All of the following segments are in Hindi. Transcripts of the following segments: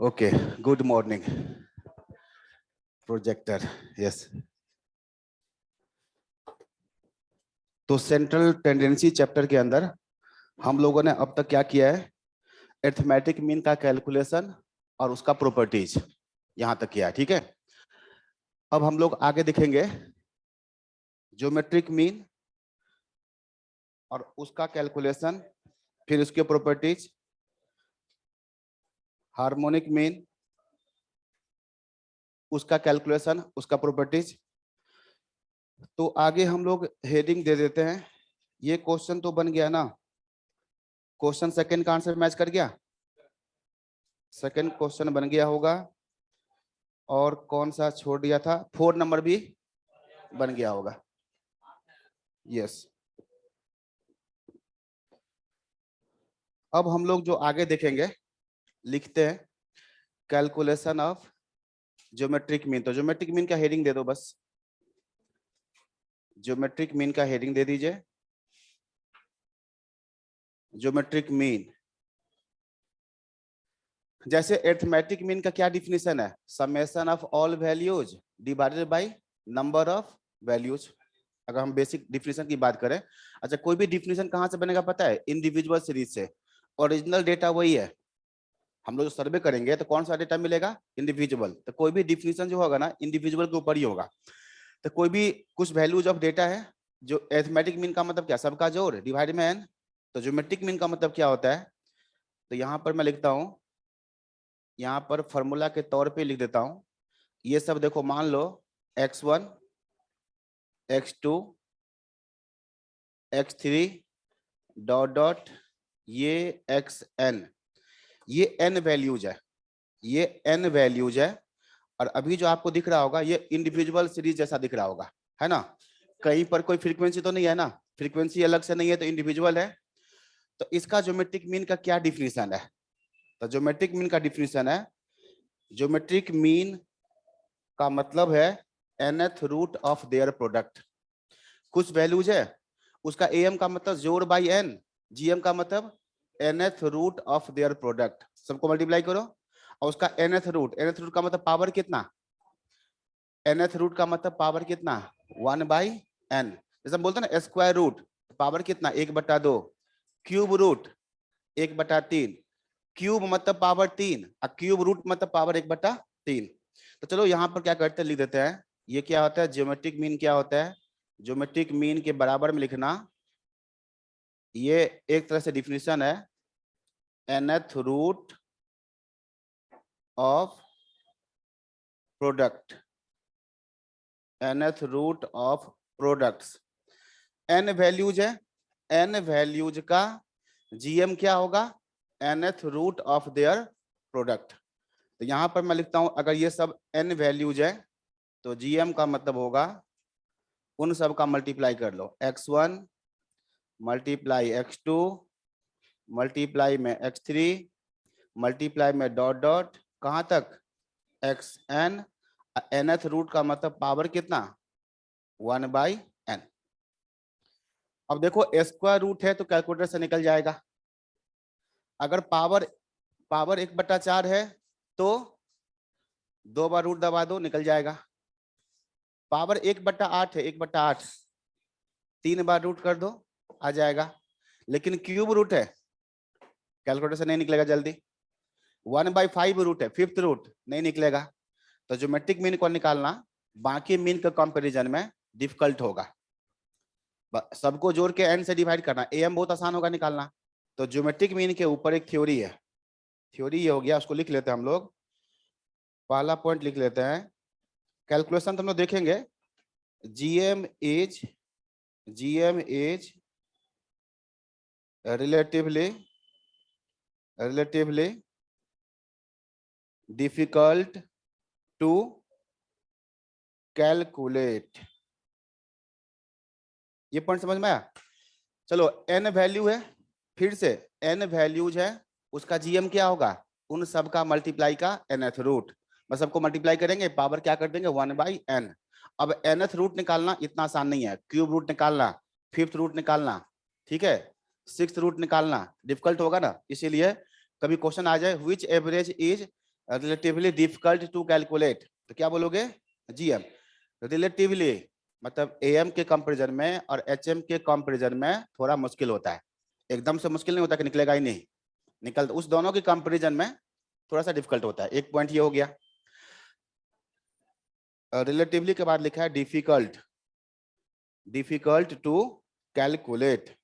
Okay, good morning projector. Yes, तो सेंट्रल टेंडेंसी चैप्टर के अंदर हम लोगों ने अब तक क्या किया है? अरिथमेटिक मीन का कैलकुलेशन और उसका प्रॉपर्टीज यहां तक किया है। ठीक है, अब हम लोग आगे देखेंगे ज्योमेट्रिक मीन और उसका कैलकुलेशन, फिर उसके प्रॉपर्टीज, हार्मोनिक मीन, उसका कैलकुलेशन, उसका प्रॉपर्टीज। तो आगे हम लोग हेडिंग दे देते हैं। ये क्वेश्चन तो बन गया ना? क्वेश्चन सेकंड का आंसर मैच कर गया? सेकंड क्वेश्चन बन गया होगा। और कौन सा छोड़ दिया था? 4 नंबर भी बन गया होगा। यस, अब हम लोग जो आगे देखेंगे, लिखते हैं कैलकुलेशन ऑफ ज्योमेट्रिक मीन। तो ज्योमेट्रिक मीन का हेडिंग दे दो बस। ज्योमेट्रिक मीन का हेडिंग दे दीजिए, ज्योमेट्रिक मीन। जैसे अरिथमेटिक मीन का क्या डिफिनेशन है? Summation of all values divided by number of values. अगर हम बेसिक डिफिनेशन की बात करें, अच्छा कोई भी डिफिनेशन कहां से बनेगा पता है? इंडिविजुअल सीरीज से। ओरिजिनल डेटा वही है। हम लोग जो सर्वे करेंगे तो कौन सा डेटा मिलेगा? इंडिविजुअल। तो कोई भी डिफिनेशन जो होगा ना, इंडिविजुअल के ऊपर ही होगा। तो कोई भी कुछ वैल्यूज ऑफ डेटा है, जो अरिथमेटिक मीन का मतलब क्या? सबका जोड़ डिवाइड में n। तो ज्योमेट्रिक मीन का मतलब क्या होता है? तो यहाँ पर मैं लिखता हूँ, यहाँ पर फॉर्मूला के तौर पे लिख देता हूँ। ये सब देखो, मान लो x1, x2, x3 dot dot ये xn। ये n वैल्यूज है, ये n वैल्यूज है। और अभी जो आपको दिख रहा होगा ये इंडिविजुअल सीरीज जैसा दिख रहा होगा, है ना? कहीं पर कोई फ्रीक्वेंसी तो नहीं है ना? फ्रीक्वेंसी अलग से नहीं है तो इंडिविजुअल है। तो इसका ज्योमेट्रिक मीन का क्या डिफिनेशन है? तो ज्योमेट्रिक मीन का डिफिनेशन है, ज्योमेट्रिक मीन का मतलब है nth root of their product. कुछ वैल्यूज है, उसका am का मतलब जोड़ बाई n, gm का मतलब nth root of their product. सबको मल्टीप्लाई करो और उसका nth रूट का मतलब पावर कितना? nth रूट का मतलब पावर कितना? 1/n। जैसे हम बोलते हैं ना स्क्वायर रूट, पावर कितना? 1/2। Cube root 1/3। क्यूब मतलब पावर 3 और क्यूब रूट मतलब पावर 1/3। तो चलो यहाँ पर क्या करते हैं, लिख देते हैं। ये क्या होता है? ज्योमेट्रिक मीन क्या होता है? ज्योमेट्रिक मीन के बराबर में लिखना, ये एक तरह से डिफिनेशन है, nth root of product, nth root of products. n values है, n वैल्यूज का gm क्या होगा? nth root of their product. तो यहां पर मैं लिखता हूं, अगर ये सब n वैल्यूज है तो gm का मतलब होगा उन सब का मल्टीप्लाई कर लो। x1 मल्टीप्लाई x2 मल्टीप्लाई में x3 मल्टीप्लाई में डॉट डॉट कहां तक? xn। nth रूट का मतलब पावर कितना? 1/n। अब देखो स्क्वायर रूट है तो कैलकुलेटर से निकल जाएगा। अगर पावर पावर 1/4 है तो 2 बार रूट दबा दो, निकल जाएगा। पावर 1/8 है, 1/8 3 बार रूट कर दो, आ जाएगा। लेकिन क्यूब रूट है, कैलकुलेटर से नहीं निकलेगा जल्दी। 1/5 रूट है, 5th रूट, नहीं निकलेगा। तो ज्योमेट्रिक मीन को निकालना बाकी मीन के कंपैरिजन में डिफिकल्ट होगा। सबको जोड़ के n से डिवाइड करना, am बहुत आसान होगा निकालना। तो ज्योमेट्रिक मीन के ऊपर एक थ्योरी है, थ्योरी ये हो गया, उसको लिख लेते हैं हम लोग। पहला पॉइंट लिख लेते हैं, कैलकुलेशन तो हम लोग देखेंगे। gm is relatively difficult to calculate। ये पॉइंट समझ में आया? चलो n वैल्यू है, फिर से n वैल्यूज है, उसका gm क्या होगा? उन सब का मल्टीप्लाई का nth रूट। बस सबको मल्टीप्लाई करेंगे, पावर क्या कर देंगे? 1/n। अब nth रूट निकालना इतना आसान नहीं है, क्यूब रूट निकालना, 5th रूट निकालना, ठीक है, 6th रूट निकालना डिफिकल्ट होगा ना। इसीलिए कभी क्वेश्चन आ जाए, which average is relatively difficult to calculate, तो क्या बोलोगे? जीएम। रिलेटिवली मतलब एएम के कंपैरिजन में और एचएम के कंपैरिजन में थोड़ा मुश्किल होता है, एकदम से मुश्किल नहीं होता कि निकलेगा ही नहीं, निकल उस दोनों के कंपैरिजन में थोड़ा सा डिफिकल्ट होता है। एक पॉइंट ये हो गया। रिलेटिवली के बाद लिखा है डिफिकल्ट, डिफिकल्ट टू कैलकुलेट,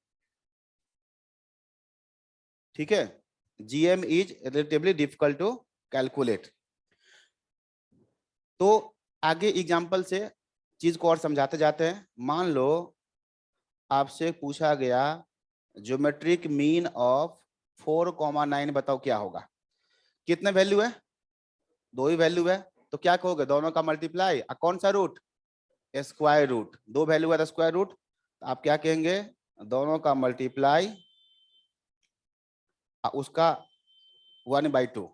ठीक है। GM is relatively difficult to calculate. तो आगे एग्जांपल से चीज को और समझाते जाते हैं। मान लो आपसे पूछा गया ज्योमेट्रिक मीन ऑफ 4,9 बताओ क्या होगा। कितने वैल्यू है? दो ही वैल्यू है, तो क्या कहोगे? दोनों का मल्टीप्लाई, कौन सा रूट? Square root. दो वैल्यू है तो स्क्वायर रूट, तो आप क्या कहेंगे? दोनों का मल्टीप्लाई उसका 1/2।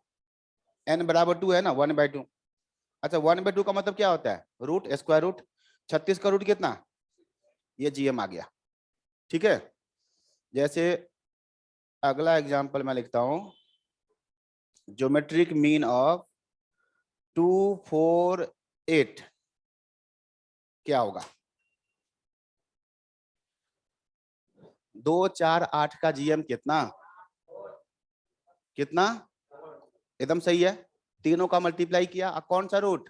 n बराबर 2 है ना, 1/2। अच्छा 1/2 का मतलब क्या होता है? Root square root. 36 का रूट कितना? ये जीएम आ गया, ठीक है। जैसे अगला एग्जांपल मैं लिखता हूं, ज्योमेट्रिक मीन ऑफ 248 क्या होगा? 2 4 8 का जीएम कितना? कितना? एकदम सही है। तीनों का मल्टीप्लाई किया, कौन सा रूट?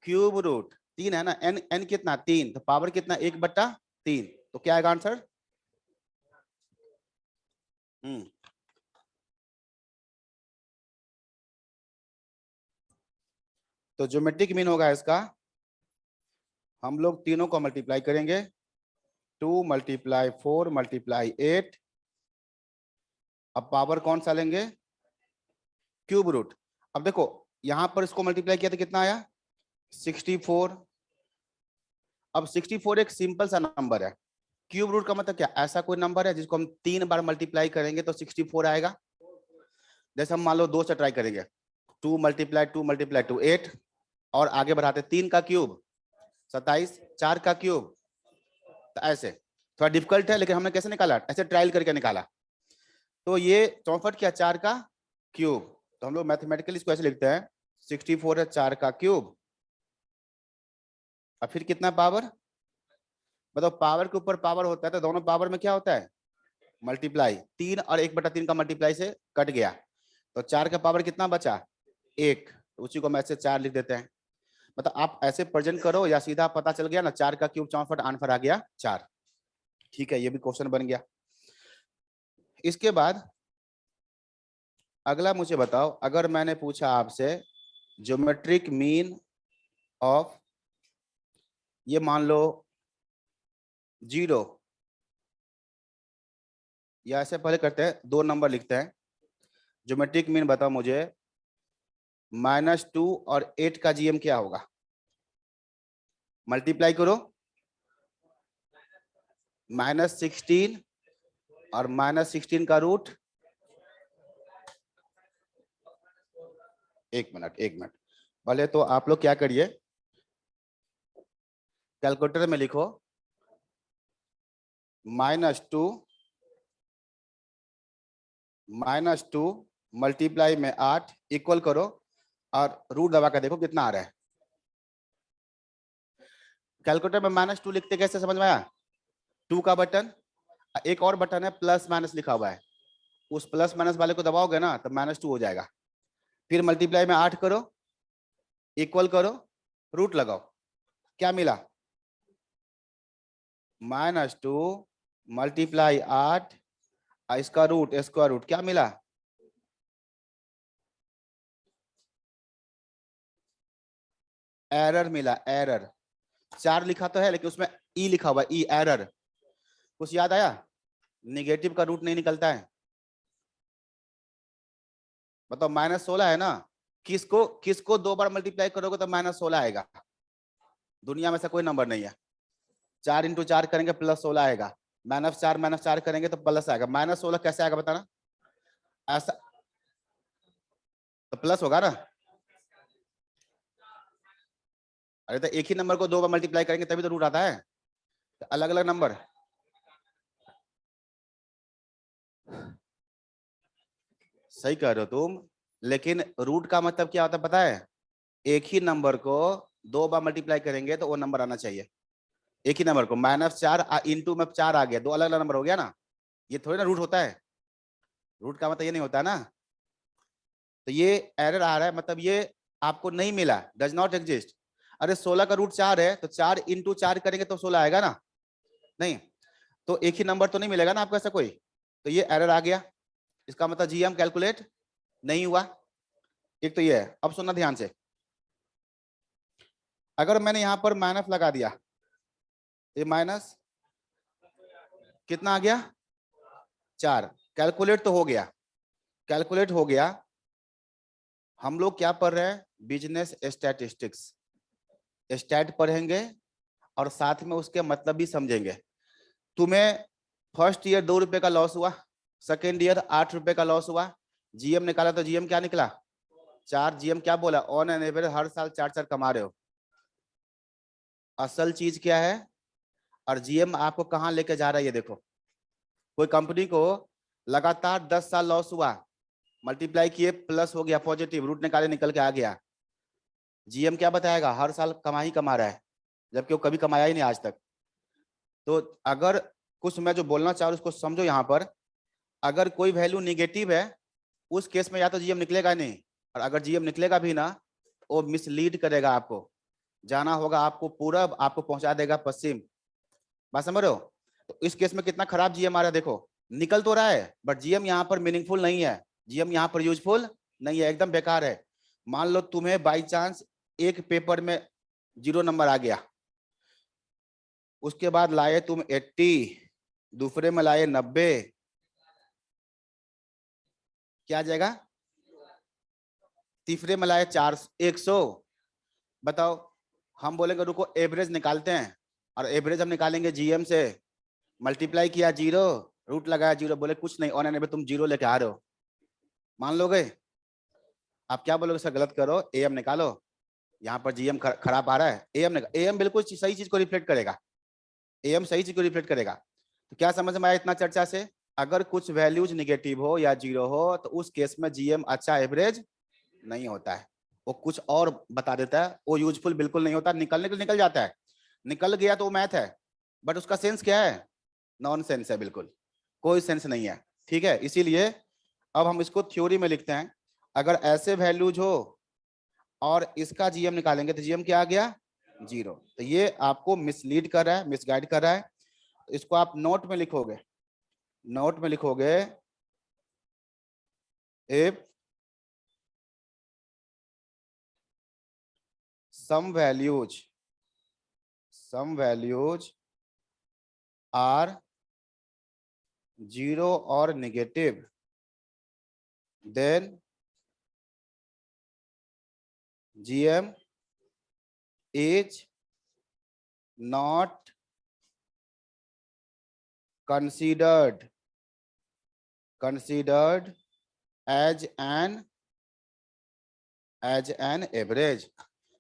Cube root. 3 है ना, एन एन कितना? 3, तो पावर कितना? 1/3। तो क्या आएगा आंसर? तो ज्योमेट्रिक मीन होगा इसका, हम लोग तीनों को मल्टीप्लाई करेंगे, 2 × 4 × 8। अब पावर कौन सा लेंगे? Cube root. अब देखो यहां पर इसको मल्टीप्लाई किया तो कितना आया? 64। अब 64 एक सिंपल सा नंबर है। क्यूब रूट का मतलब क्या? ऐसा कोई नंबर है जिसको हम 3 बार मल्टीप्लाई करेंगे तो 64 आएगा। जैसे हम मान लो 2 से ट्राई करेंगे, 2 × 2 × 8, और आगे बढ़ाते 3 का क्यूब 27, 4 का क्यूब, तो ऐसे थोड़ा डिफिकल्ट है, लेकिन हमने कैसे निकाला? ऐसे ट्रायल करके निकाला। तो ये 64 क्या? 4 का क्यूब। तो हम लोग मैथमेटिकली इसको ऐसे लिखते हैं, 64 है 4 का क्यूब, और फिर कितना पावर? मतलब पावर के ऊपर पावर होता है तो दोनों पावर में क्या होता है? मल्टीप्लाई। 3 और 1/3 का मल्टीप्लाई से कट गया, तो 4 का पावर कितना बचा? 1। तो उसी को हम ऐसे 4 लिख देते हैं। मतलब आप ऐसे प्रेजेंट करो या सीधा पता चल गया ना, 4 का क्यूब 64, आंसर आ गया 4। ठीक है, ये भी क्वेश्चन बन गया। इसके बाद अगला मुझे बताओ, अगर मैंने पूछा आपसे ज्योमेट्रिक मीन ऑफ, ये मान लो 0, या ऐसे पहले करते हैं 2 नंबर लिखते हैं। ज्योमेट्रिक मीन बताओ मुझे, -2 और 8 का जीएम क्या होगा? मल्टीप्लाई करो, -16 और -16 का रूट। एक मिनट पहले तो आप लोग क्या करिए, कैलकुलेटर में लिखो -2 मल्टीप्लाई में 8 इक्वल करो, और रूट दबा कर देखो कितना आ रहा है। कैलकुलेटर में -2 लिखते कैसे, समझ में आया? 2 का बटन, एक और बटन है प्लस माइनस लिखा हुआ है, उस प्लस माइनस वाले को दबाओगे ना तो -2 हो जाएगा। फिर मल्टीप्लाई में 8 करो, इक्वल करो, रूट लगाओ, क्या मिला? -2 मल्टीप्लाई 8, इसका रूट स्क्वायर रूट, क्या मिला? एरर मिला, एरर। 4 लिखा तो है लेकिन उसमें ई लिखा हुआ, ई एरर। कुछ याद आया? निगेटिव का रूट नहीं निकलता है। बताओ -16 है ना, किसको किसको 2 बार मल्टीप्लाई करोगे तो -16 आएगा? दुनिया में ऐसा कोई नंबर नहीं है। 4 × 4 करेंगे +16 आएगा, -4 करेंगे तो प्लस आएगा। -16 कैसे आएगा बताना? ऐसा तो प्लस होगा ना। अरे तो एक ही नंबर को 2 बार मल्टीप्लाई करेंगे तभी तो रूट आता है, तो अलग अलग नंबर। सही कह रहे हो तुम, लेकिन रूट का मतलब क्या होता है पता है? एक ही नंबर को 2 बार मल्टीप्लाई करेंगे तो वो नंबर आना चाहिए। एक ही नंबर को -4 इंटू में 4 आ गया, 2 अलग अलग नंबर हो गया ना, ये थोड़ी ना रूट होता है। रूट का मतलब ये नहीं होता ना। तो ये एरर आ रहा है, मतलब ये आपको नहीं मिला, डज नॉट एग्जिस्ट। अरे 16 का रूट 4 है तो 4 इंटू 4 करेंगे तो 16 आएगा ना, नहीं तो एक ही नंबर तो नहीं मिलेगा ना आपको ऐसा कोई, तो ये एरर आ गया। इसका मतलब जीएम कैलकुलेट नहीं हुआ। एक तो ये है। अब सुनना ध्यान से, अगर मैंने यहां पर माइनस लगा दिया, ये माइनस कितना आ गया 4, कैलकुलेट तो हो गया, कैलकुलेट हो गया। हम लोग क्या पढ़ रहे हैं? बिजनेस स्टैटिस्टिक्स, स्टैट पढ़ेंगे और साथ में उसके मतलब भी समझेंगे। तुम्हें फर्स्ट ईयर 2 रुपए का लॉस हुआ, सेकेंड ईयर 8 रुपए का लॉस हुआ, जीएम निकाला तो जीएम क्या निकला 4। जीएम क्या बोला? ऑन एन एवरेज हर साल 4 कमा रहे हो। असल चीज क्या है? और जीएम आपको कहाँ लेके जा रहा है ये देखो। कोई कंपनी को लगातार 10 साल लॉस हुआ, मल्टीप्लाई किए प्लस हो गया, पॉजिटिव रूट निकाले निकल के आ गया, जीएम क्या बताएगा? हर साल कमा ही कमा रहा है, जबकि वो कभी कमाया ही नहीं आज तक। तो अगर कुछ मैं जो बोलना चाह रहा हूं उसको समझो यहाँ पर, अगर कोई वैल्यू निगेटिव है उस केस में या तो जीएम निकलेगा नहीं, और अगर जीएम निकलेगा भी ना तो वो मिसलीड करेगा आपको। जाना होगा आपको पूरब, आपको पहुंचा देगा पश्चिम। बात समझ रहे हो? तो इस केस में कितना खराब जीएम आ रहा है देखो, निकल तो रहा है बट जीएम यहाँ पर मीनिंगफुल नहीं है, जीएम यहाँ पर यूजफुल नहीं है, एकदम बेकार है। मान लो तुम्हें बाई चांस एक पेपर में 0 नंबर आ गया, उसके बाद लाए तुम 80, दूसरे में लाए 90, क्या आ जाएगा? तीसरे में लाए 100। बताओ, हम बोलेंगे रुको एवरेज निकालते हैं, और एवरेज हम निकालेंगे जीएम से, मल्टीप्लाई किया 0, रूट लगाया 0, बोले कुछ नहीं, ऑन एन तुम 0 लेके आ रहे हो, मान लोगे? आप क्या बोलोगे? सर गलत करो, एएम निकालो, यहाँ पर जीएम खराब आ रहा है, एएम बिल्कुल सही चीज को रिफ्लेक्ट करेगा, एएम सही चीज को रिफ्लेक्ट करेगा। तो क्या समझ में आया इतना चर्चा से? अगर कुछ वैल्यूज निगेटिव हो या 0 हो तो उस केस में जीएम अच्छा एवरेज नहीं होता है, वो कुछ और बता देता है, वो यूजफुल बिल्कुल नहीं होता, निकलने के लिए निकल जाता है, निकल गया तो वो मैथ है, बट उसका सेंस क्या है? नॉन सेंस है, बिल्कुल कोई सेंस नहीं है। ठीक है, इसीलिए अब हम इसको थ्योरी में लिखते हैं। अगर ऐसे वैल्यूज हो और इसका जीएम निकालेंगे तो जीएम क्या आ गया 0, तो ये आपको मिसलीड कर रहा है, मिसगाइड कर रहा है। तो इसको आप नोट में लिखोगे, नोट में लिखोगे if some values are 0 or negative, then GM is not considered as an average।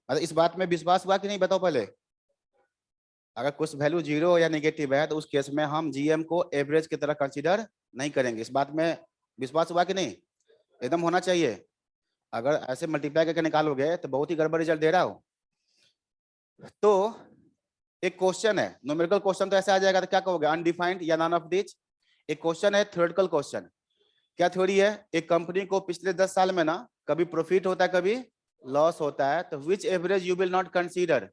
मतलब इस बात में विश्वास हुआ कि नहीं बताओ पहले? अगर कुछ वैल्यू 0 या नेगेटिव है तो उस केस में हम जीएम को एवरेज की तरह कंसीडर नहीं करेंगे। इस बात में विश्वास हुआ कि नहीं? एकदम होना चाहिए। अगर ऐसे मल्टीप्लाई करके निकालोगे तो बहुत ही गड़बड़ रिजल्ट दे रहा हो। तो एक क्वेश्चन है, न्यूमेरिकल क्वेश्चन तो ऐसे आ जाएगा तो क्या कहोगे? अनडिफाइंड या नॉन ऑफ दिस। एक क्वेश्चन है थ्योरेटिकल क्वेश्चन। क्या थ्योरी है? एक कंपनी को पिछले 10 साल में ना कभी प्रॉफिट होता है कभी लॉस होता है, तो which average you will not consider?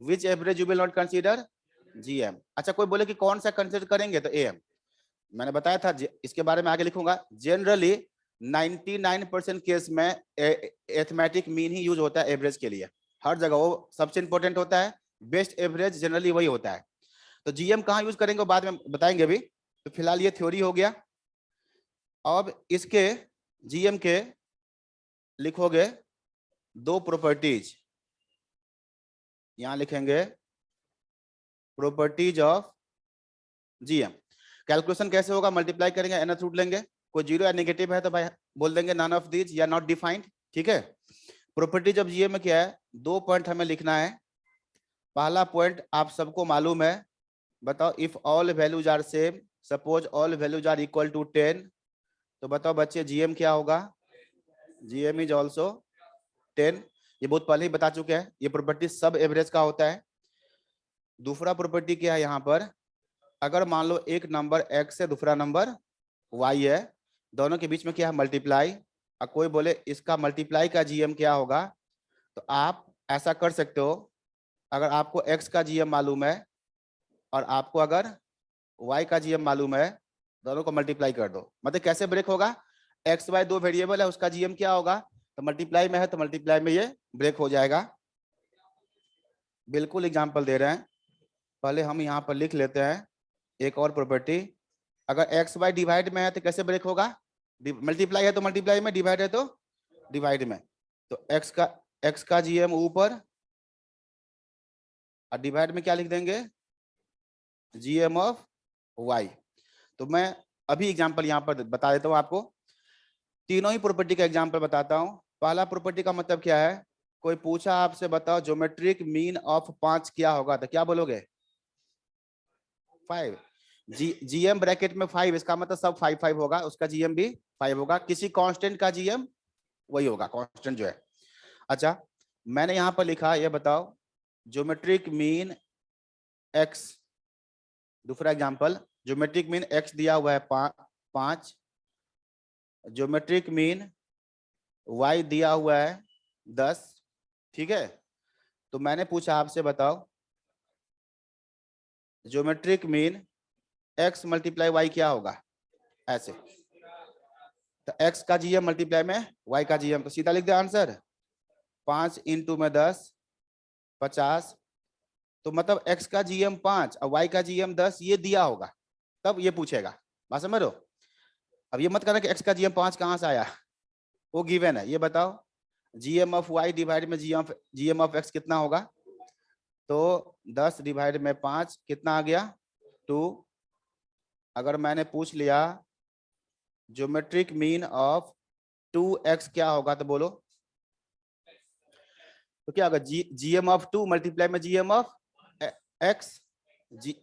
Which average you will not consider? GM. अच्छा, कोई बोले कि कौन सा कंसीडर करेंगे? तो एएम। मैंने बताया था इसके बारे में आगे लिखूंगा। जनरली 99% केस में एथमेटिक मीन ही यूज होता है एवरेज के लिए, हर जगह वो सबसे इंपॉर्टेंट होता है, बेस्ट एवरेज जनरली वही होता है। तो जीएम कहाँ यूज करेंगे बाद में बताएंगे अभी। तो फिलहाल ये थ्योरी हो गया। अब इसके जीएम के लिखोगे 2 प्रॉपर्टीज, यहां लिखेंगे प्रॉपर्टीज ऑफ जीएम। कैलकुलेशन कैसे होगा? मल्टीप्लाई करेंगे, nth रूट लेंगे, कोई 0 या नेगेटिव है तो भाई बोल देंगे नॉन ऑफ दिस या नॉट डिफाइंड। ठीक है, प्रॉपर्टीज ऑफ जीएम में क्या है? 2 पॉइंट हमें लिखना है। पहला पॉइंट आप सबको मालूम है, बताओ if all values are same, suppose all values are equal to 10, तो बताओ बच्चे जीएम क्या होगा? GM इज ऑल्सो 10, ये बहुत पहले ही बता चुके हैं, ये प्रॉपर्टी सब एवरेज का होता है। दूसरा प्रॉपर्टी क्या है यहाँ पर, अगर मान लो एक नंबर x है दूसरा नंबर y है, दोनों के बीच में क्या है मल्टीप्लाई, और कोई बोले इसका मल्टीप्लाई का GM क्या होगा, तो आप ऐसा कर सकते हो, अगर आपको x का GM मालूम है और आपको अगर y का GM मालूम है, दोनों को मल्टीप्लाई कर दो। मतलब कैसे ब्रेक होगा, x y दो वेरिएबल है, उसका GM क्या होगा, तो मल्टीप्लाई में है तो मल्टीप्लाई में ये ब्रेक हो जाएगा। बिल्कुल एग्जांपल दे रहे हैं, पहले हम यहाँ पर लिख लेते हैं एक और प्रॉपर्टी, अगर x y डिवाइड में है तो कैसे ब्रेक होगा, मल्टीप्लाई है तो मल्टीप्लाई में, डिवाइड है तो डिवाइड में, तो x का GM ऊपर और डिवाइड में क्या लिख देंगे, GM ऑफ y। तो मैं अभी एग्जांपल यहाँ पर बता देता हूँ आपको, तीनों ही प्रॉपर्टी का एग्जांपल बताता हूँ। पहला प्रॉपर्टी का मतलब क्या है, कोई पूछा आपसे बताओ ज्योमेट्रिक मीन ऑफ 5 क्या होगा, तो क्या बोलोगे 5। GM ब्रैकेट में 5, इसका मतलब सब 5 5 होगा, उसका GM भी 5 होगा, किसी कांस्टेंट का GM वही होगा, कांस्टेंट जो है। अच्छा मैंने यहाँ पर लिखा, ये बताओ ज्योमेट्रिक मीन x, दूसरा एग्जांपल ज्योमेट्रिक मीन x दिया हुआ है 5, ज्योमेट्रिक मीन y दिया हुआ है 10, ठीक है। तो मैंने पूछा आपसे बताओ geometric mean x multiply y क्या होगा, ऐसे, तो x का GM मल्टीप्लाई में y का GM, तो सीधा लिख दे आंसर, 5 इंटू में 10 50, तो मतलब x का GM 5 और y का GM 10 ये दिया होगा, तब ये पूछेगा, बात समझ रहे हो। अब ये मत करना कि x का GM 5 कहां से आया, वो गिवन है। ये बताओ GM ऑफ y डिवाइड में GM ऑफ x कितना होगा, तो 10 डिवाइड में 5 कितना आ गया 2। अगर मैंने पूछ लिया ज्योमेट्रिक मीन ऑफ 2x क्या होगा, तो बोलो, तो क्या होगा, GM ऑफ 2 मल्टीप्लाई में GM of x,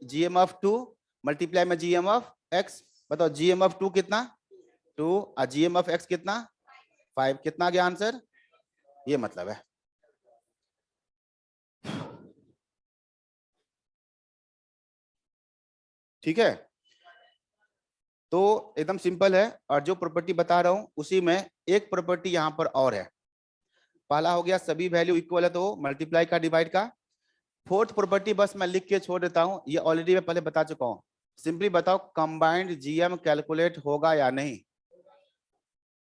GM of 2 multiply में GM ऑफ x, बताओ GM ऑफ 2 कितना 2 और GM ऑफ x कितना 5, कितना गया आंसर, ये मतलब है। ठीक है, तो एकदम सिंपल है, और जो प्रॉपर्टी बता रहा हूं उसी में एक प्रॉपर्टी यहां पर और है। पहला हो गया सभी वैल्यू इक्वल है तो मल्टीप्लाई का डिवाइड का। फोर्थ प्रॉपर्टी बस मैं लिख के छोड़ देता हूं, ये ऑलरेडी मैं पहले बता चुका हूं। सिंपली बताओ कंबाइंड GM कैलकुलेट होगा या नहीं,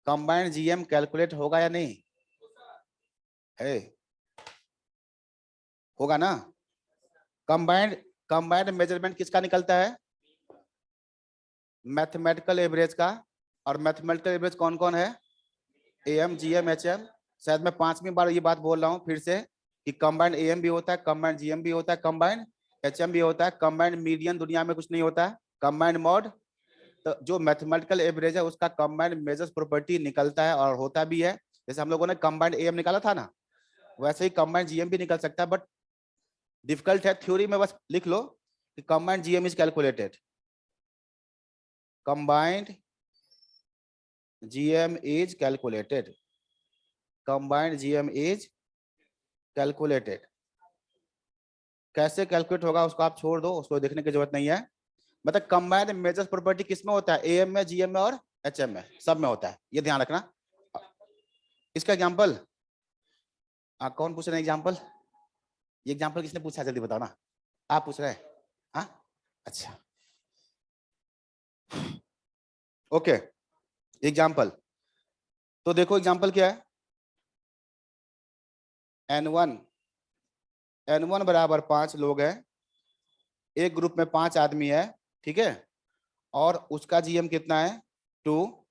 कंबाइंड GM कैलकुलेट होगा या नहीं, है होगा ना। कंबाइंड मेजरमेंट किसका निकलता है, मैथमेटिकल एवरेज का, और मैथमेटिकल एवरेज कौन कौन है, AM GM HM। शायद मैं 5वीं बार ये बात बोल रहा हूँ फिर से कि कंबाइंड AM भी होता है, कंबाइंड GM भी होता है, कंबाइंड HM भी होता है, कंबाइंड मीडियन दुनिया में कुछ नहीं होता है, कंबाइंड मॉड। तो जो मैथमेटिकल एवरेज है उसका कंबाइंड मेजर्स प्रॉपर्टी निकलता है और होता भी है। जैसे हम लोगों ने कंबाइंड AM निकाला था ना, वैसे ही कंबाइंड GM भी निकल सकता है, बट डिफिकल्ट है। थ्योरी में बस लिख लो कि combined GM is calculated, combined GM is calculated, combined GM is calculated. कैसे कैलकुलेट होगा उसको आप छोड़ दो, उसको देखने की जरूरत नहीं है। मतलब कंबाइंड मेजर्स प्रॉपर्टी किसमें होता है, AM में, GM में और HM में, सब में होता है, ये ध्यान रखना। इसका एग्जांपल कौन पूछ रहे हैं एग्जांपल, ये एग्जांपल किसने पूछा जल्दी बताओ ना, आप पूछ रहे हैं, हाँ अच्छा ओके। एग्जांपल तो देखो, एग्जांपल क्या है, N1 बराबर 5 लोग हैं, एक ग्रुप में 5 आदमी है, ठीक है, और उसका GM कितना है 2।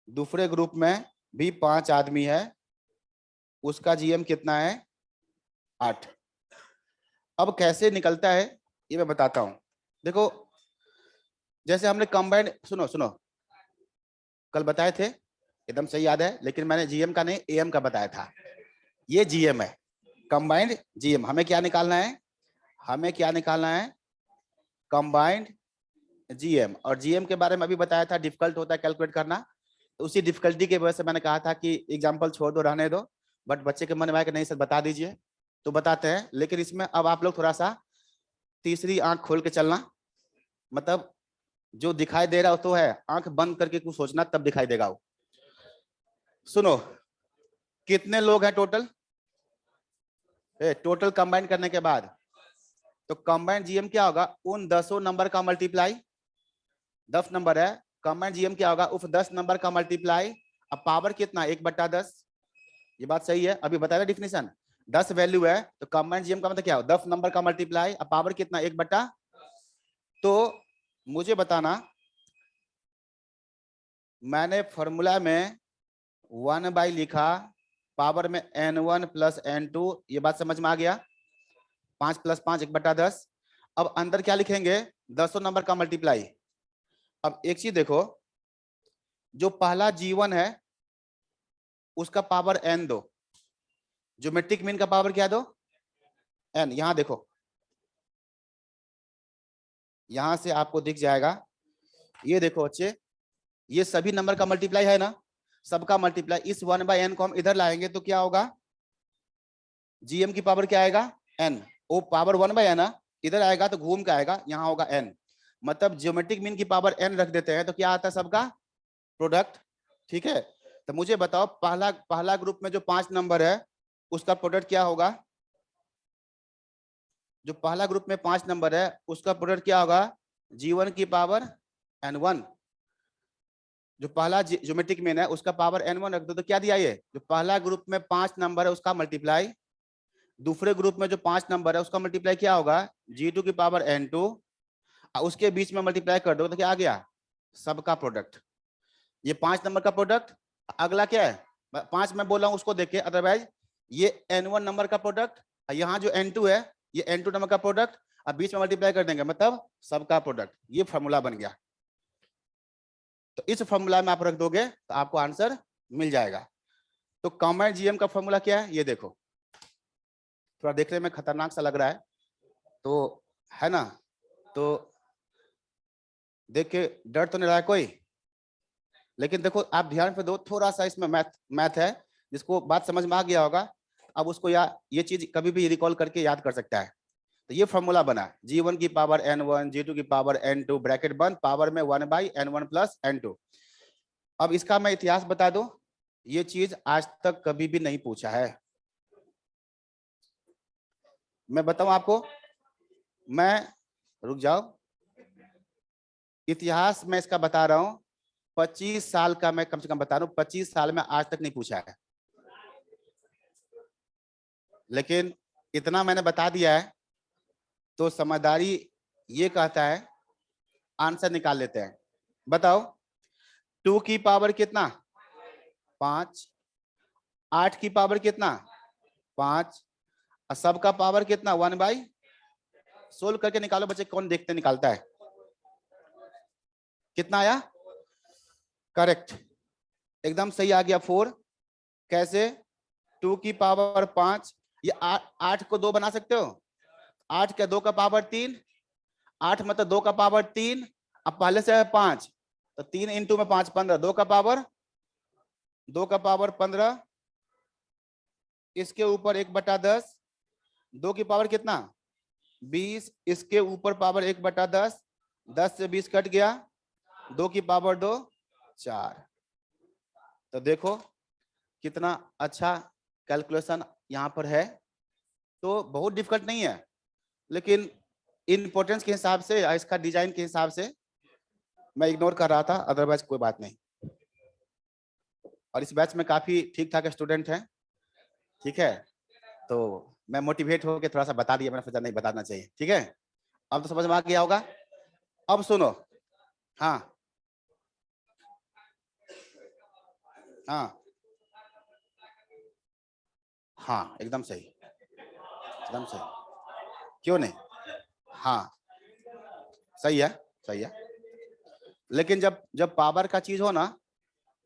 दूसरे ग्रुप में भी 5 आदमी है, उसका GM कितना है 8। अब कैसे निकलता है ये मैं बताता हूं। देखो जैसे हमने कंबाइंड, सुनो सुनो, कल बताए थे, एकदम सही याद है, लेकिन मैंने GM का नहीं AM का बताया था। ये GM है, कंबाइंड GM। हमें क्या निकालना है, हमें क्या निकालना है, कंबाइंड GM। और GM के बारे में अभी बताया था, डिफिकल्ट होता है कैलकुलेट करना, उसी डिफिकल्टी की वजह से मैंने कहा था कि एग्जाम्पल छोड़ दो, रहने दो, बट बच्चे के मन में आया कि नहीं सर बता दीजिए, तो बताते हैं। लेकिन इसमें अब आप लोग थोड़ा सा तीसरी आंख खोल के चलना, मतलब जो दिखाई दे रहा हो तो है, आंख बंद करके कुछ सोचना तब दिखाई देगा वो। सुनो, कितने लोग हैं टोटल? टोटल कंबाइन करने के बाद तो कंबाइंड जीएम क्या होगा? उन 10 नंबर का मल्टीप्लाई, 10 नंबर है, कंबाइंड जीएम क्या होगा? उस 10 नंबर का मल्टीप्लाई। अब पावर कितना? 1/10। ये बात सही है, अभी बताया डिफिनेशन। 10 वैल्यू है तो कंबाइंड जीएम का मतलब क्या हो? 10 नंबर का मल्टीप्लाई। अब पावर कितना? 1/। तो मुझे बताना, मैंने फॉर्मूला में 1/, लिखा, पावर में n1 + n2, ये बात समझ में आ गया? 5 + 5 1/10। अब अंदर क्या लिखेंगे? 10 नंबर का मल्टीप्लाई। अब एक चीज देखो, जो पहला G1 है उसका पावर n दो, ज्योमेट्रिक मीन का पावर क्या दो? n। यहां देखो, यहां से आपको दिख जाएगा, ये देखो बच्चे, ये सभी नंबर का मल्टीप्लाई है ना, सबका मल्टीप्लाई। इस 1/n को हम इधर लाएंगे तो क्या होगा? जीएम की पावर क्या आएगा? n। वो पावर 1/n ना, इधर आएगा तो घूम के आएगा, यहाँ होगा n। मतलब ज्योमेट्रिक मीन की पावर n रख देते हैं तो क्या आता है? सबका प्रोडक्ट। ठीक है, तो मुझे बताओ, पहला ग्रुप में जो 5 नंबर है उसका प्रोडक्ट क्या होगा? जो पहला ग्रुप में 5 नंबर है उसका प्रोडक्ट क्या होगा? G1 की पावर n1। जो पहला ज्योमेट्रिक मीन है उसका पावर n1 रख दो तो क्या दिया? ये जो पहला ग्रुप में 5 नंबर है उसका मल्टीप्लाई, दूसरे ग्रुप में जो 5 नंबर है उसका मल्टीप्लाई क्या होगा? G2 की पावर n2। उसके बीच में मल्टीप्लाई कर दो तो क्या आ गया? सबका प्रोडक्ट। ये 5 नंबर का प्रोडक्ट। अगला क्या है? 5 मैं बोल रहा हूं उसको देख के, अदरवाइज ये n1 नंबर का प्रोडक्ट, यहाँ जो n2 है ये n2 नंबर का प्रोडक्ट, अब बीच में मल्टीप्लाई कर देंगे, मतलब सबका प्रोडक्ट। ये फॉर्मूला बन गया। तो इस फॉर्मूला में आप रख दोगे तो आपको आंसर मिल जाएगा। तो कंबाइंड जीएम का फॉर्मूला क्या है ये देखो, थोड़ा देखने में खतरनाक सा लग रहा है तो, है ना? तो देख के डर तो नहीं रहा है कोई? लेकिन देखो आप ध्यान पे दो, थोड़ा सा इसमें मैथ है, जिसको बात समझ में आ गया होगा अब उसको ये चीज कभी भी रिकॉल करके याद कर सकता है। तो ये फॉर्मूला बना, G1 की पावर n1, G2 की पावर n2, ब्रैकेट बंद, पावर में 1/n1 + n2। अब इसका मैं इतिहास बता दूं, ये चीज आज तक कभी भी नहीं पूछा है। मैं बताऊं आपको, मैं, रुक जाओ, इतिहास में इसका बता रहा हूं, 25 साल का मैं कम से कम बता रहा हूं, 25 साल में आज तक नहीं पूछा है। लेकिन इतना मैंने बता दिया है तो समझदारी ये कहता है आंसर निकाल लेते हैं। बताओ, 2 की पावर कितना? 5। 8 की पावर कितना? 5। सबका पावर कितना? 1/। सोल्व करके निकालो बच्चे, कौन देखते निकालता है? कितना आया? करेक्ट, एकदम सही आ गया, 4। कैसे? 2 की पावर 5, ये 8 को 2 बना सकते हो? 8 के 2 का पावर 3, 8 मतलब 2 का पावर 3। अब पहले से है 5 तो 3 इंटू में 5 15, 2 का पावर 15, इसके ऊपर 1/10, 2 की पावर कितना? 20, इसके ऊपर पावर 1/10, 10 से 20 कट गया, 2 की पावर 2 4। तो देखो कितना अच्छा कैलकुलेशन यहाँ पर है। तो बहुत डिफिकल्ट नहीं है, लेकिन इंपोर्टेंस के हिसाब से, इसका डिजाइन के हिसाब से मैं इग्नोर कर रहा था, अदरवाइज कोई बात नहीं। और इस बैच में काफी ठीक ठाक स्टूडेंट हैं, ठीक है? तो मैं मोटिवेट होकर थोड़ा सा बता दिया, मैंने सोचा नहीं बताना चाहिए, ठीक है? अब तो समझ में आ गया होगा। अब सुनो, हाँ हाँ हाँ, एकदम सही, एकदम सही, क्यों नहीं? हाँ सही है, सही है। लेकिन जब जब पावर का चीज हो ना,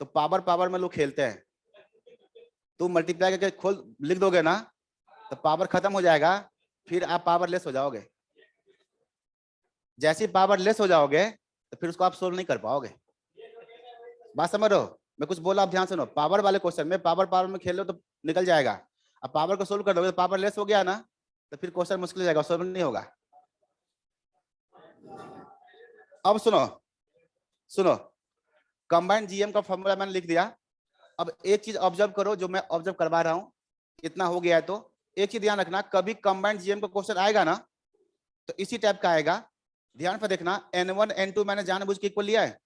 तो पावर पावर में लोग खेलते हैं। तुम मल्टीप्लाई करके खोल लिख दोगे ना तो पावर खत्म हो जाएगा, फिर आप पावरलेस हो जाओगे। जैसे पावरलेस हो जाओगे तो फिर उसको आप सोल्व नहीं कर पाओगे। बात समझ रहे हो? मैं कुछ बोला, आप ध्यान सुनो। पावर वाले क्वेश्चन में पावर पावर में खेल लो तो निकल जाएगा। अब पावर को सोल्व कर दोगे तो पावर लेस हो गया ना, तो फिर क्वेश्चन मुश्किल हो जाएगा, सोल्व नहीं होगा। अब सुनो सुनो, कंबाइंड जीएम का फॉर्मूला मैंने लिख दिया। अब एक चीज ऑब्जर्व करो, जो मैं ऑब्जर्व करवा रहा हूं, इतना हो गया है तो एक चीज ध्यान रखना, कभी कंबाइंड जीएम का क्वेश्चन आएगा ना तो इसी टाइप का आएगा। ध्यान से देखना, N1 N2 मैंने जानबूझ के इक्वल लिया है,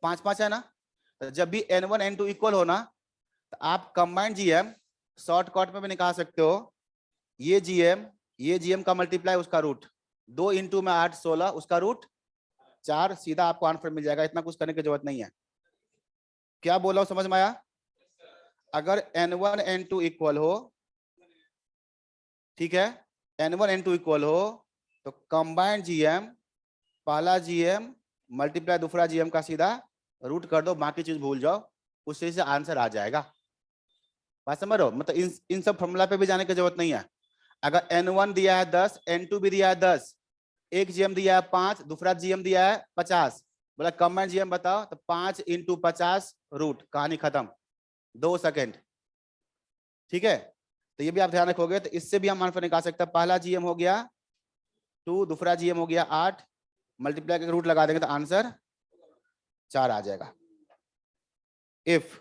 5-5 है ना। तो जब भी N1 N2 इक्वल हो ना, तो आप कंबाइंड जीएम शॉर्टकट में भी निकाल सकते हो। ये जीएम का मल्टीप्लाई उसका रूट, 2 इंटू में 8 16 उसका रूट 4, सीधा आपको आंसर मिल जाएगा। इतना कुछ करने की जरूरत नहीं है। क्या बोला हूं, समझ में आया? अगर N1 N2 इक्वल हो, ठीक है, N1 N2 इक्वल हो तो कंबाइंड जीएम पहला जीएम मल्टीप्लाई दूसरा जीएम का सीधा रूट कर दो, बाकी चीज भूल जाओ, उससे से आंसर आ जाएगा। बात समझ रहे हो? मतलब इन सब फॉर्मूला पे भी जाने की जरूरत नहीं है। अगर N1 दिया है 10, N2 भी दिया है 10, एक जीएम दिया है 5, दूसरा जीएम दिया है 50, बोला कंबाइंड जीएम बताओ, तो 5 इंटू 50 रूट, कहानी खत्म, 2 सेकेंड। ठीक है, तो ये भी आप ध्यान रखोगे तो इससे भी हम आंसर निकाल सकते हैं। पहला जीएम हो गया 2, दूसरा जीएम हो गया 8, मल्टीप्लाई करके रूट लगा देंगे तो आंसर 4 आ जाएगा। इफ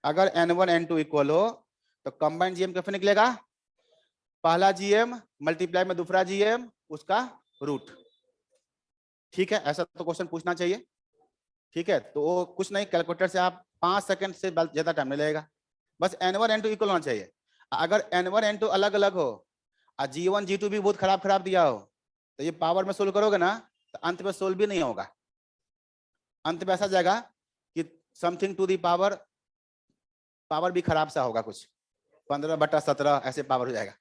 अगर N1 N2 इक्वल हो तो कंबाइंड जीएम कैसे निकलेगा? पहला जीएम मल्टीप्लाई में दूसरा जीएम उसका रूट। ठीक है, ऐसा तो क्वेश्चन पूछना चाहिए। ठीक है, तो वो कुछ नहीं, कैलकुलेटर से आप 5 सेकंड से ज्यादा टाइम नहीं लगेगा, बस N1 N2 इक्वल होना चाहिए। अगर N1 N2 अलग अलग हो और G1 G2 भी बहुत खराब खराब दिया हो, तो ये पावर में सोल्व करोगे ना तो अंत में सोल्व भी नहीं होगा। अंत में ऐसा जाएगा कि something to the power, power भी खराब सा होगा, कुछ 15/17 ऐसे पावर हो जाएगा।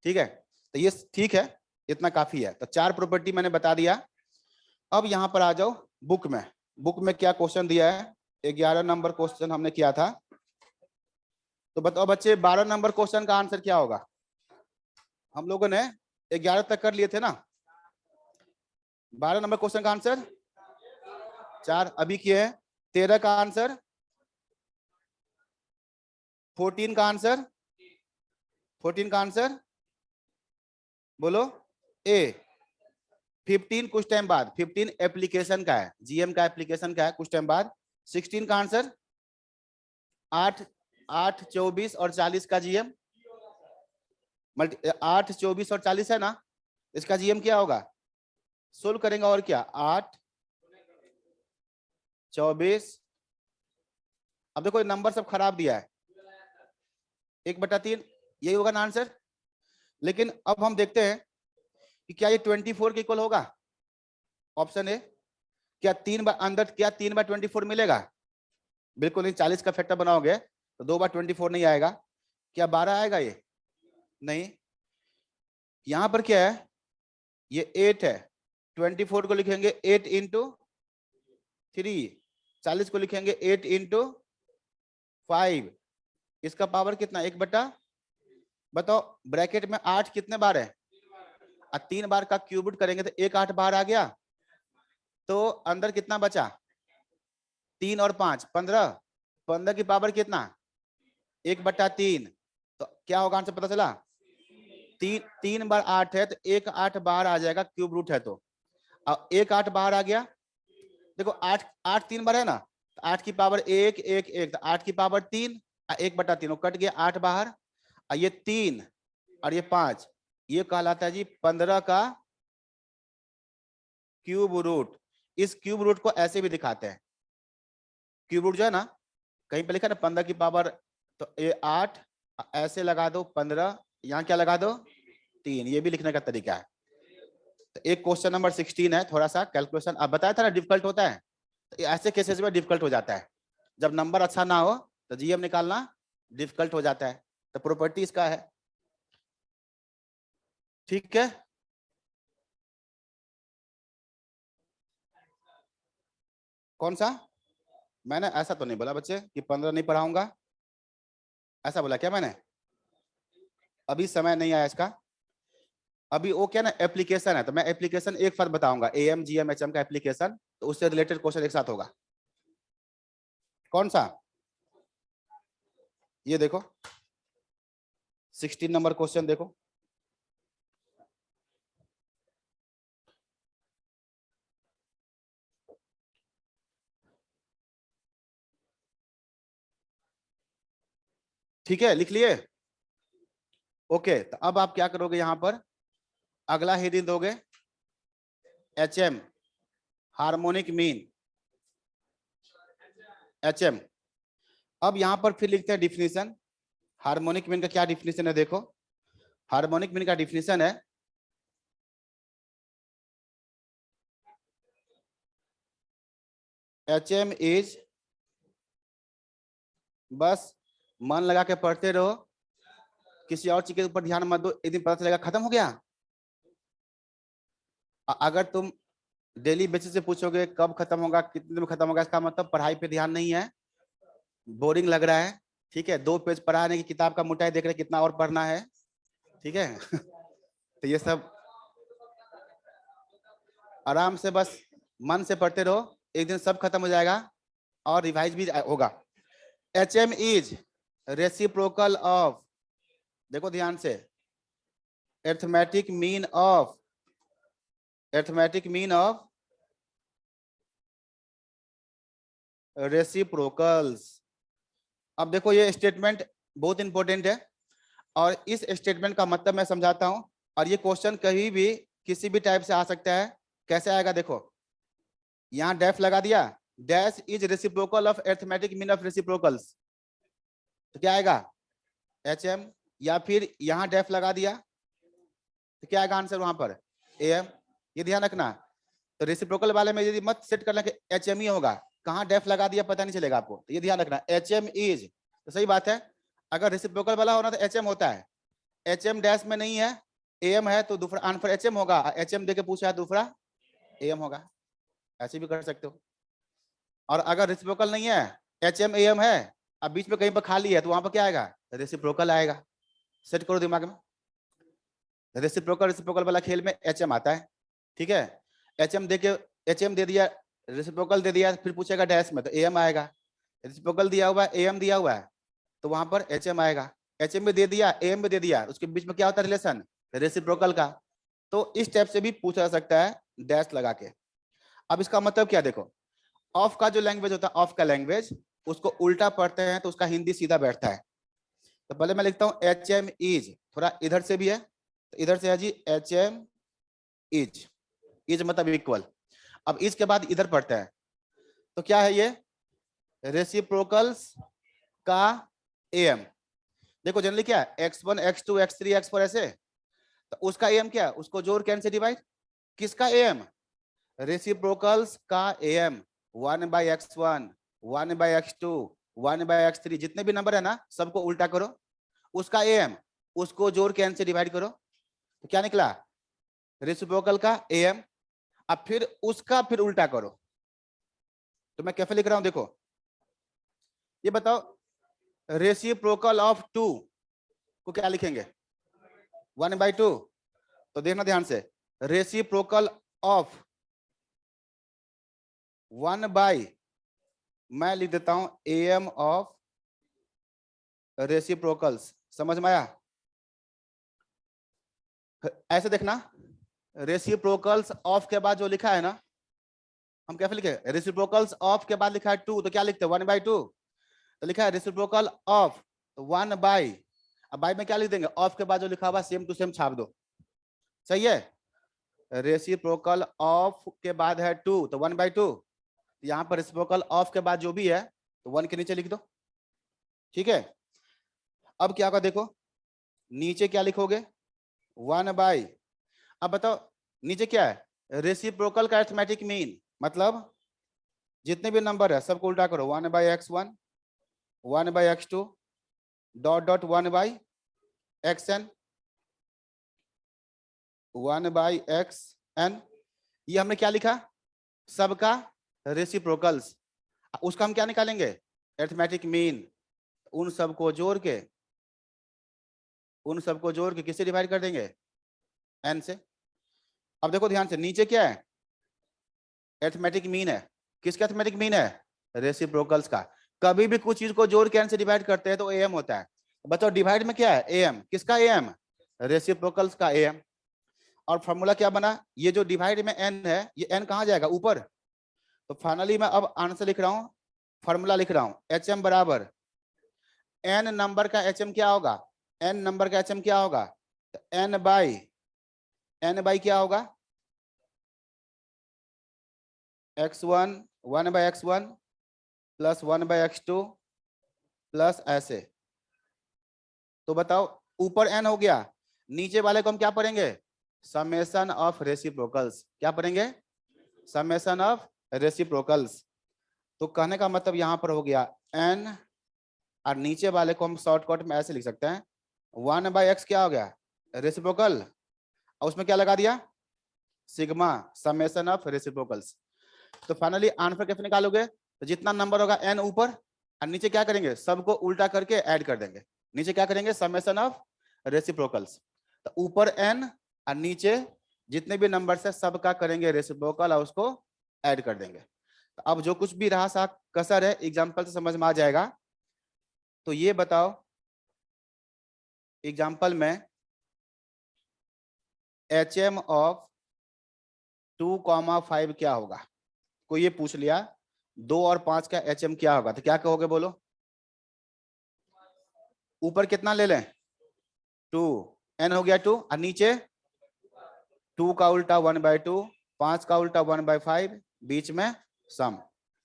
ठीक है, तो ये ठीक है, इतना काफी है। तो 4 प्रॉपर्टी मैंने बता दिया। अब यहाँ पर आ जाओ बुक में। बुक में क्या क्वेश्चन दिया है? 11 नंबर क्वेश्चन हमने किया था। तो बताओ बच्चे, 12 नंबर क्वेश्चन का आंसर क्या होगा? हम लोगों ने 11 तक कर लिए थे ना। 12 नंबर क्वेश्चन का आंसर 4 अभी किए हैं। 13 का आंसर, 14 का आंसर, 14 का आंसर बोलो ए। 15 कुछ टाइम बाद, 15 एप्लीकेशन का है, जीएम का एप्लीकेशन का है, कुछ टाइम बाद। 16 का आंसर 8 8 24 और 40 का जीएम, 8 24 और 40 है ना, इसका जीएम क्या होगा? सोल्व करेंगे और क्या, 8 24, अब देखो नंबर सब खराब दिया है, 1/3 यही होगा ना आंसर। लेकिन अब हम देखते हैं कि क्या ये 24 के इक्वल होगा? ऑप्शन ए, क्या 3 बार अंदर, क्या 3/24 मिलेगा? बिल्कुल नहीं। 40 का फैक्टर बनाओगे तो 2/24 नहीं आएगा। क्या 12 आएगा? ये नहीं। यहां पर क्या है? ये 8 है, 24 को लिखेंगे 8 इंटू 3, 40 को लिखेंगे 8 इंटू 5, इसका पावर कितना? 1/, बताओ ब्रैकेट में 8 कितने बार है? 3 बार का क्यूब रूट करेंगे तो 1 8 बार आ गया, तो अंदर कितना बचा? 3 और 5 15, 15 की पावर कितना? 1/3। तो क्या होगा आंसर पता चला? 3 बार 8 है तो 1 8 बाहर आ जाएगा, क्यूब रूट है तो। अब 1 8 बाहर आ गया, देखो 8 8 3 बार है ना, तो 8 की पावर 1 1 1, तो 8 की पावर 3, 1/3 कट गया, 8 बाहर, ये 3 और ये 5, ये कहलाता है जी 15 का क्यूब रूट। इस क्यूब रूट को ऐसे भी दिखाते हैं, क्यूब रूट जो है ना, कहीं पे लिखा ना 15 की पावर, तो ये 8 ऐसे लगा दो, 15 यहाँ क्या लगा दो 3, ये भी लिखने का तरीका है। तो एक क्वेश्चन नंबर 16 है, थोड़ा सा कैलकुलेशन, अब बताया था ना डिफिकल्ट होता है, तो ऐसे केसेस में डिफिकल्ट हो जाता है। जब नंबर अच्छा ना हो तो जीएम निकालना डिफिकल्ट हो जाता है। तो प्रॉपर्टी इसका है। ठीक है, कौन सा? मैंने ऐसा तो नहीं बोला बच्चे कि 15 नहीं पढ़ाऊंगा, ऐसा बोला क्या मैंने? अभी समय नहीं आया इसका। अभी वो क्या ना एप्लीकेशन है, तो मैं एप्लीकेशन एक साथ बताऊंगा, एएम जीएम एचएम का एप्लीकेशन, तो उससे रिलेटेड क्वेश्चन एक साथ होगा। कौन सा? ये देखो 16 नंबर क्वेश्चन देखो, ठीक है, लिख लिए। ओके, तो अब आप क्या करोगे, यहां पर अगला हेडिंग दोगे HM, हार्मोनिक मीन, HM। अब यहां पर फिर लिखते हैं डिफिनीशन। हार्मोनिक मीन का क्या डिफिनीशन है, देखो हार्मोनिक मीन का डिफिनीशन है HM इज, बस मन लगा के पढ़ते रहो, किसी और चीज के ऊपर ध्यान मत दो, एक दिन पता चलेगा खत्म हो गया। अगर तुम डेली बेसिस से पूछोगे कब खत्म होगा, कितने दिन में खत्म होगा, इसका मतलब पढ़ाई पे ध्यान नहीं है, बोरिंग लग रहा है। ठीक है, 2 पेज पढ़ाने की किताब का मोटाई देख रहे कितना और पढ़ना है। ठीक है तो ये सब आराम से बस मन से पढ़ते रहो, एक दिन सब खत्म हो जाएगा और रिवाइज भी होगा। HM इज रेसिप्रोकल ऑफ, देखो ध्यान से, arithmetic mean of, arithmetic mean of reciprocals. अब देखो ये स्टेटमेंट बहुत इंपॉर्टेंट है और इस स्टेटमेंट का मतलब मैं समझाता हूं, और ये क्वेश्चन कहीं भी किसी भी टाइप से आ सकता है। कैसे आएगा देखो, यहाँ डैश लगा दिया, dash is reciprocal of arithmetic mean of reciprocals, तो क्या आएगा HM, या फिर यहाँ डैश लगा दिया तो क्या आएगा आंसर वहां पर AM। ये ध्यान रखना, तो रेसिप्रोकल वाले में यदि मत सेट करना कि HM ही होगा, कहाँ डेफ लगा दिया पता नहीं चलेगा आपको, तो ये ध्यान रखना HM इज, तो सही बात है, अगर रेसिप्रोकल वाला होना तो HM होता है, HM डैश में नहीं है, AM है, तो दूसरा आंसर HM होगा, HM देके पूछा है दूसरा AM होगा, ऐसे भी कर सकते हो। और अगर रेसिप्रोकल नहीं है, HM AM है, अब बीच में कहीं पर खाली है, तो वहां पर क्या आएगा, रेसिप्रोकल आएगा। सेट करो दिमाग में, रेसिप्रोकल वाला खेल में HM आता है। ठीक है, HM दे के, HM दे दिया, रेसिप्रोकल दे दिया, फिर पूछेगा डैश में तो AM आएगा, रेसिप्रोकल दिया हुआ है, AM दिया हुआ है, तो वहां पर HM आएगा, HM भी दे दिया, AM भी दे दिया, उसके बीच में क्या होता है रिलेशन, रेसिप्रोकल का। तो इस टाइप से भी पूछा जा सकता है डैश लगा के। अब इसका मतलब क्या देखो, ऑफ का जो लैंग्वेज होता है, ऑफ का लैंग्वेज, उसको उल्टा पढ़ते हैं तो उसका हिंदी सीधा बैठता है। तो पहले मैं लिखता हूँ HM इज, थोड़ा इधर से भी है, तो इधर से है जी HM इज, इज मतलब इक्वल। अब इसके बाद इधर पढ़ते हैं, तो क्या है ये, रेसिप्रोकल्स का AM। देखो जनरली क्या है, x1 x2 x3 x4 ऐसे, तो उसका AM क्या है, उसको जोड़ के n से डिवाइड, किसका AM, रेसिप्रोकल्स का AM, 1/x1 1/x2 1/x3, जितने भी नंबर है ना सबको उल्टा करो, उसका AM उसको जोड़ के n से डिवाइड करो, तो क्या निकला, रेसिप्रोकल का AM। अब फिर उसका फिर उल्टा करो, तो मैं कैसे लिख रहा हूं देखो, ये बताओ रेसिप्रोकल ऑफ 2 को क्या लिखेंगे, 1/2। तो देखना ध्यान से, रेसिप्रोकल ऑफ 1/, मैं लिख देता हूं AM ऑफ रेसिप्रोकल्स, समझ में आया। ऐसे देखना, रेसिप्रोकल्स ऑफ के बाद जो लिखा है ना, हम कैसे लिखे, रेसिप्रोकल्स ऑफ के बाद लिखा है 2, तो क्या लिखते हैं 1/2, तो लिखा है रेसिप्रोकल ऑफ 1/, अब बाई में क्या लिख देंगे, ऑफ के बाद जो लिखा हुआ सेम टू सेम छाप दो, सही है। रेसिप्रोकल ऑफ के बाद है 2, तो 1/2, यहाँ पर रेसिप्रोकल ऑफ के बाद जो भी है तो 1 के नीचे लिख दो। ठीक है, अब क्या होगा देखो, नीचे क्या लिखोगे, 1/, अब बताओ नीचे क्या है, रेसिप्रोकल का अरिथमेटिक मीन, मतलब जितने भी नंबर है सबको उल्टा करो, 1/x1 1/x2 dot dot 1/xn 1/xn, ये हमने क्या लिखा, सबका रेसिप्रोकल्स, उसका हम क्या निकालेंगे, अरिथमेटिक मीन, उन सबको जोड़ के, उन सबको जोड़ के किससे डिवाइड कर देंगे, n से। अब देखो ध्यान से, नीचे क्या है, अरिथमेटिक मीन है, किसका अरिथमेटिक मीन है, रेसिप्रोकल्स का, कभी भी कुछ चीज को जोड़ के n से डिवाइड करते हैं तो am होता है। बताओ डिवाइड में क्या है, am, किसका am, रेसिप्रोकल्स का am। और फॉर्मूला क्या बना, ये जो डिवाइड में n है ये n कहाँ जाएगा, ऊपर। तो फाइनली मैं अब आंसर लिख रहा हूँ, फॉर्मूला लिख रहा हूँ, hm बराबर n नंबर का hm क्या होगा, n नंबर का hm क्या होगा, तो n बाई क्या होगा, x1 1 by x1 plus 1 by x2 plus ऐसे। तो बताओ ऊपर n हो गया, नीचे वाले को हम क्या पढ़ेंगे, समेशन ऑफ रेसिप्रोकल्स। क्या पढ़ेंगे, समेशन ऑफ रेसिप्रोकल्स। तो कहने का मतलब यहां पर हो गया n, और नीचे वाले को हम शॉर्टकट में ऐसे लिख सकते हैं 1 बाई एक्स क्या हो गया, रेसिप्रोकल, और उसमें क्या लगा दिया, सिग्मा, समेशन ऑफ रेसिप्रोकल्स। तो फाइनली आंसर कैसे निकालोगे, तो जितना नंबर होगा n ऊपर, और नीचे क्या करेंगे, सबको उल्टा करके ऐड कर देंगे। नीचे क्या करेंगे, समेशन ऑफ रेसिप्रोकल्स। तो ऊपर n और नीचे जितने भी नंबर है सबका करेंगे रेसिप्रोकल और उसको ऐड कर देंगे। तो अब जो कुछ भी रहा सा कसर है एग्जाम्पल से समझ में आ जाएगा। तो ये बताओ एग्जाम्पल में HM ऑफ 2,5 क्या होगा, कोई ये पूछ लिया 2 और 5 का HM क्या होगा, तो क्या कहोगे बोलो, ऊपर कितना ले लें 2, n हो गया 2, और नीचे 2 का उल्टा 1/2, 5 का उल्टा 1/5, बीच में सम।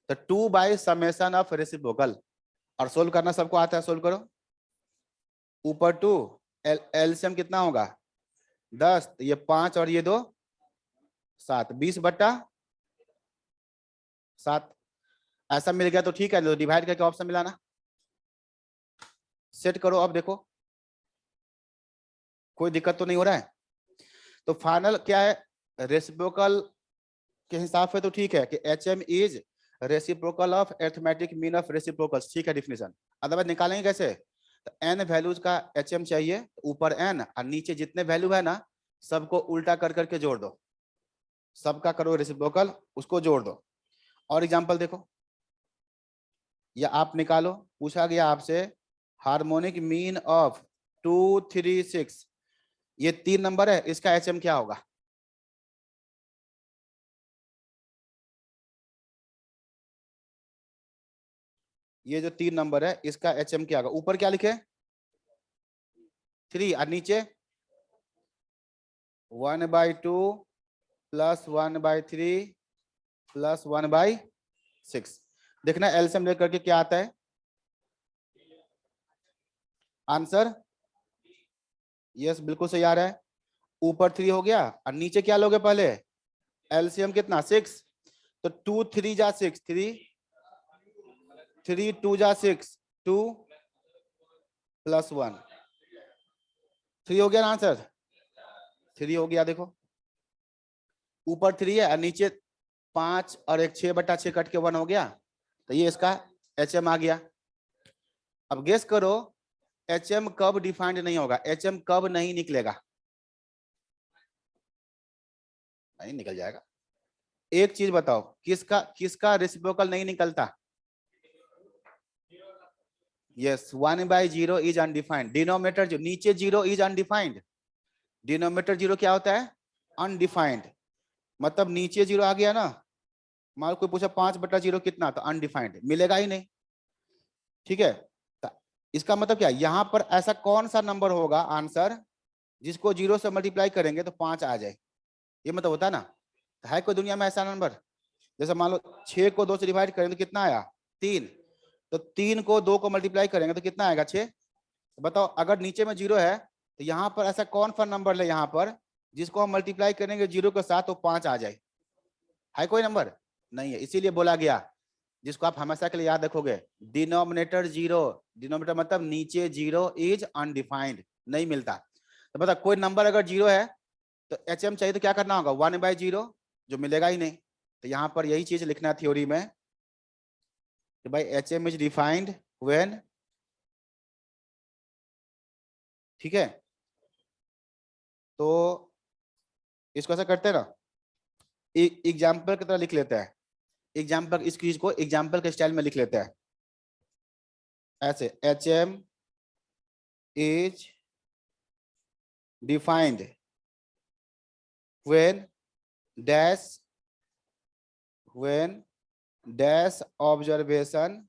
तो 2 बाई समेशन ऑफ रेसिप्रोकल। और सोल्व करना सबको आता है, सोल्व करो। ऊपर 2, एलसीएम कितना होगा 10, तो ये 5 और ये 2 7, 20/7। ऐसा मिल गया तो ठीक है, तो डिवाइड करके ऑप्शन मिलाना, सेट करो। अब देखो कोई दिक्कत तो नहीं हो रहा है। तो फाइनल क्या है, रेसिप्रोकल के हिसाब से तो ठीक है कि HM is reciprocal of arithmetic mean of reciprocals, ठीक है डिफिनेशन। अदरवाइज निकालेंगे कैसे, तो n वैल्यूज का HM चाहिए, ऊपर n और नीचे जितने वैल्यू है ना सबको उल्टा कर करके जोड़ दो, सबका करो रेसिप्रोकल, उसको जोड़ दो। और एग्जांपल देखो, या आप निकालो, पूछा गया आपसे हार्मोनिक मीन ऑफ 2 3 6, ये 3 नंबर है, इसका HM क्या होगा, ये जो 3 नंबर है इसका HM क्या होगा, ऊपर क्या लिखे 3 और नीचे 1/2 प्लस 1/3 प्लस 1/6। देखना एलसीएम लेकर के क्या आता है आंसर, यस बिल्कुल सही आ रहा है। ऊपर 3 हो गया और नीचे क्या लोगे पहले, एलसीएम कितना 6, तो 2 3 जा 6, 3 2 जा 6, 2 प्लस 1, 3 हो गया ना आंसर, 3 हो गया। देखो ऊपर 3 है और नीचे 5 और एक 6/6 कट के 1 हो गया, तो ये इसका HM आ गया। अब गेस करो HM कब डिफाइंड नहीं होगा, HM कब नहीं निकलेगा, नहीं निकल जाएगा। एक चीज बताओ, किसका किसका रेसिप्रोकल नहीं निकलता, यस 1/0 इज अनडिफाइंड, डिनोमिनेटर जो नीचे 0 इज अनडिफाइंड, डिनोमिनेटर 0 क्या होता है अनडिफाइंड, मतलब नीचे 0 आ गया ना, मान लो कोई पूछा 5/0 कितना, तो अनडिफाइंड मिलेगा ही नहीं, ठीक है। तो इसका मतलब क्या, यहाँ पर ऐसा कौन सा नंबर होगा आंसर जिसको 0 से मल्टीप्लाई करेंगे तो 5 आ जाए, ये मतलब होता है ना। तो है कोई दुनिया में ऐसा नंबर, जैसे मान लो 6 को 2 से डिवाइड करेंगे तो कितना आया 3, तो 3 को 2 को मल्टीप्लाई करेंगे तो कितना आएगा 6। तो बताओ अगर नीचे में 0 है तो यहाँ पर ऐसा कौन सा नंबर है यहाँ पर जिसको हम मल्टीप्लाई करेंगे 0 के साथ तो 5 आ जाए, है कोई नंबर नहीं है। इसीलिए बोला गया, जिसको आप हमेशा के लिए याद रखोगे, डिनोमिनेटर 0, डिनोमिनेटर मतलब नीचे 0 इज अनडिफाइंड, नहीं मिलता। तो बता कोई नंबर अगर 0 है तो HM चाहिए तो क्या करना होगा 1/0, जो मिलेगा ही नहीं। तो यहाँ पर यही चीज लिखना है थ्योरी में कि भाई HM इज डिफाइंड व्हेन, ठीक है। तो इसको ऐसा करते हैं ना, एग्जाम्पल की तरह लिख लेते हैं, एग्जाम्पल इस चीज को एग्जाम्पल के स्टाइल में लिख लेते हैं। ऐसे HM is defined when dash observation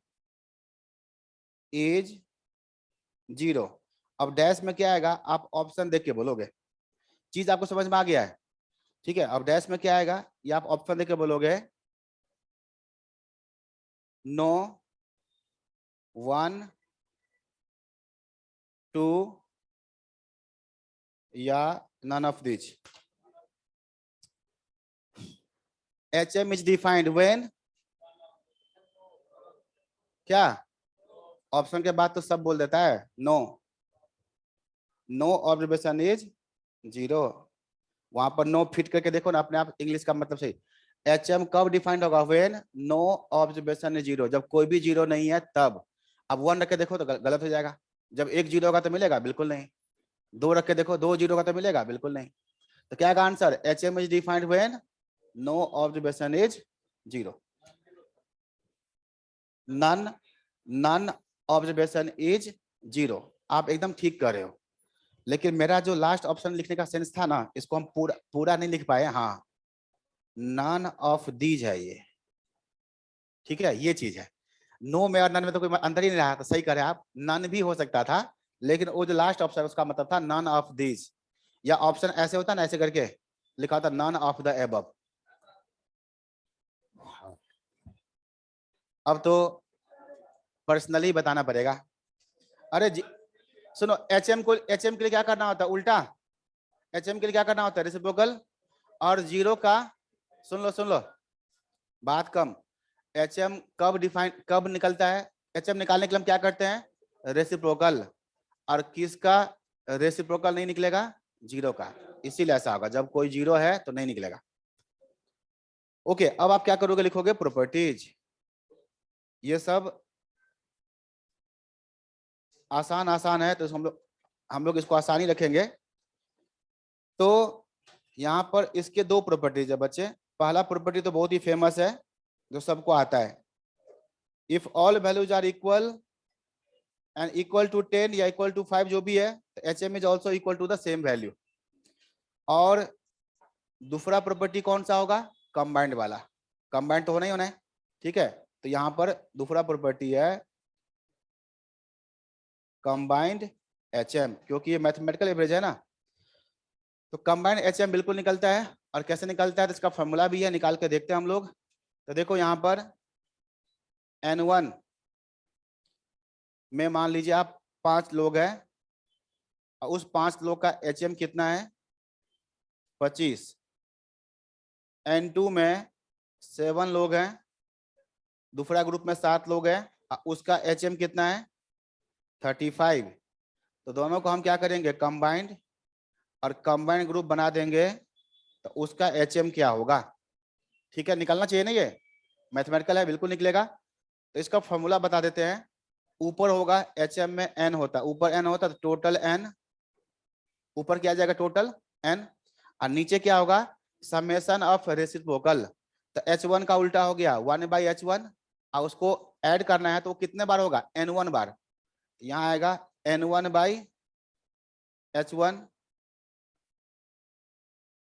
is 0। अब डैश में क्या आएगा, आप ऑप्शन देख के बोलोगे। चीज आपको समझ में आ गया है? ठीक है, अब डैश में क्या आएगा ये आप ऑप्शन देख के बोलोगे। नो, 1, 2 या none of these। HM is defined when, क्या ऑप्शन के बाद तो सब बोल देता है नो ऑब्जर्वेशन इज 0। वहां पर नो फिट करके देखो ना अपने आप, इंग्लिश का मतलब सही। HM कब डिफाइंड होगा, व्हेन नो ऑब्जर्वेशन इज 0, जब कोई भी 0 नहीं है तब। अब 1 रख के देखो तो गलत हो जाएगा। जब 1 0 होगा तो मिलेगा, बिल्कुल नहीं। 2 रख के देखो, 2 0 होगा तो मिलेगा, बिल्कुल नहीं। तो क्या आएगा answer, HM is defined when no observation is 0। None observation is 0। आप एकदम ठीक कर रहे हो, लेकिन मेरा जो लास्ट ऑप्शन लिखने का सेंस था ना, इसको हम पूरा पूरा नहीं लिख पाए। हाँ, नन ऑफ दीज है ये, ठीक है, ये चीज है। नो में और नन में तो कोई अंतर ही नहीं रहा था, सही करे आप, नन भी हो सकता था, लेकिन वो जो लास्ट ऑप्शन उसका मतलब था नन ऑफ दीज। या ऑप्शन ऐसे होता ना, ऐसे करके लिखा था नन ऑफ द एबव। अब तो पर्सनली बताना पड़ेगा। अरे सुनो, HM के लिए क्या करना होता है उल्टा। HM के लिए क्या करना होता है, रेसिप्रोकल। और 0 का, सुन लो बात कम। HM कब निकलता है, HM निकालने के लिए हम क्या करते हैं, रेसिप्रोकल। और किसका रेसिप्रोकल नहीं निकलेगा, 0 का। इसीलिए ऐसा होगा, जब कोई 0 है तो नहीं निकलेगा। ओके, अब आप क्या करोगे, लिखोगे प्रॉपर्टीज। ये सब आसान है, तो हम लोग इसको आसानी रखेंगे। तो यहाँ पर इसके 2 प्रॉपर्टीज है बच्चे। पहला प्रॉपर्टी तो बहुत ही फेमस है, जो सबको आता है। If all values are equal and equal to 10 या इक्वल टू 5 जो भी है, तो HM is also equal to the same value. और दूसरा प्रॉपर्टी कौन सा होगा, कंबाइंड वाला। कंबाइंड तो होना ही होना है, ठीक है। तो यहाँ पर दूसरा प्रॉपर्टी है कंबाइंड HM, क्योंकि ये मैथमेटिकल एवरेज है ना। तो कंबाइंड HM बिल्कुल निकलता है। और कैसे निकलता है, तो इसका फॉर्मूला भी है, निकाल के देखते हैं हम लोग। तो देखो यहाँ पर N1 में मान लीजिए आप 5 लोग हैं, और उस 5 लोग का HM कितना है, 25। N2 में 7 लोग हैं, दूसरा ग्रुप में 7 लोग हैं, उसका HM कितना है, 35। तो दोनों को हम क्या करेंगे, कंबाइंड, और कंबाइंड ग्रुप बना देंगे, तो उसका HM क्या होगा। ठीक है, निकलना चाहिए ना, ये मैथमेटिकल है, बिल्कुल निकलेगा। तो इसका फॉर्मूला बता देते हैं। ऊपर होगा HM में n होता है, ऊपर n होता है तो टोटल n, ऊपर क्या आ जाएगा टोटल n, और नीचे क्या होगा, समेशन ऑफ रेसिप्रोकल। तो H1 का उल्टा हो गया 1/H1, और उसको ऐड करना है तो वो कितने बार होगा, N1 बार। यहाँ आएगा N1/H1,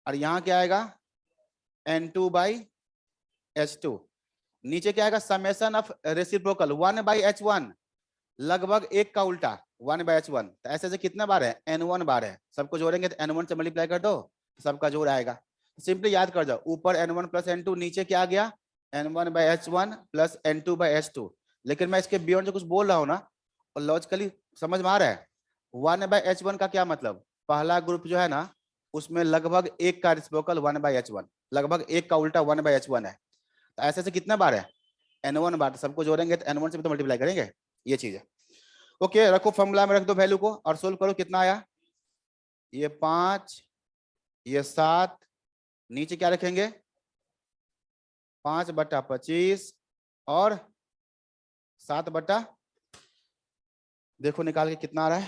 और यहाँ क्या आएगा N2/H2। नीचे क्या आएगा, समेशन ऑफ रेसिप्रोकल 1/H1, लगभग 1 का उल्टा 1/H1। तो ऐसे से कितने बार है, N1 बार है। सबको जोड़ेंगे तो N1 से मल्टीप्लाई कर दो, तो सबका जोड़ आएगा। सिंपली याद कर जाओ, ऊपर N1 + N2, नीचे क्या आ गया, N1/H1 + N2/H2। लेकिन मैं इसके बियॉन्ड जो कुछ बोल रहा हूँ ना, और लॉजिकली समझ में आ रहा है। 1/H1 का क्या मतलब, पहला ग्रुप जो है ना, उसमें लगभग 1 का रेसिप्रोकल 1/H1, लगभग 1 का उल्टा 1/H1 है। तो ऐसे से कितने बार है, N1 बार। तो सबको जोड़ेंगे तो N1 से भी तो मल्टीप्लाई करेंगे, ये चीज है। ओके, रखो फॉर्मूला में, रख दो वैल्यू को और सोल्व करो, कितना आया, ये 5, ये 7, नीचे क्या रखेंगे, 5/25 और 7 देखो निकाल के कितना आ रहा है,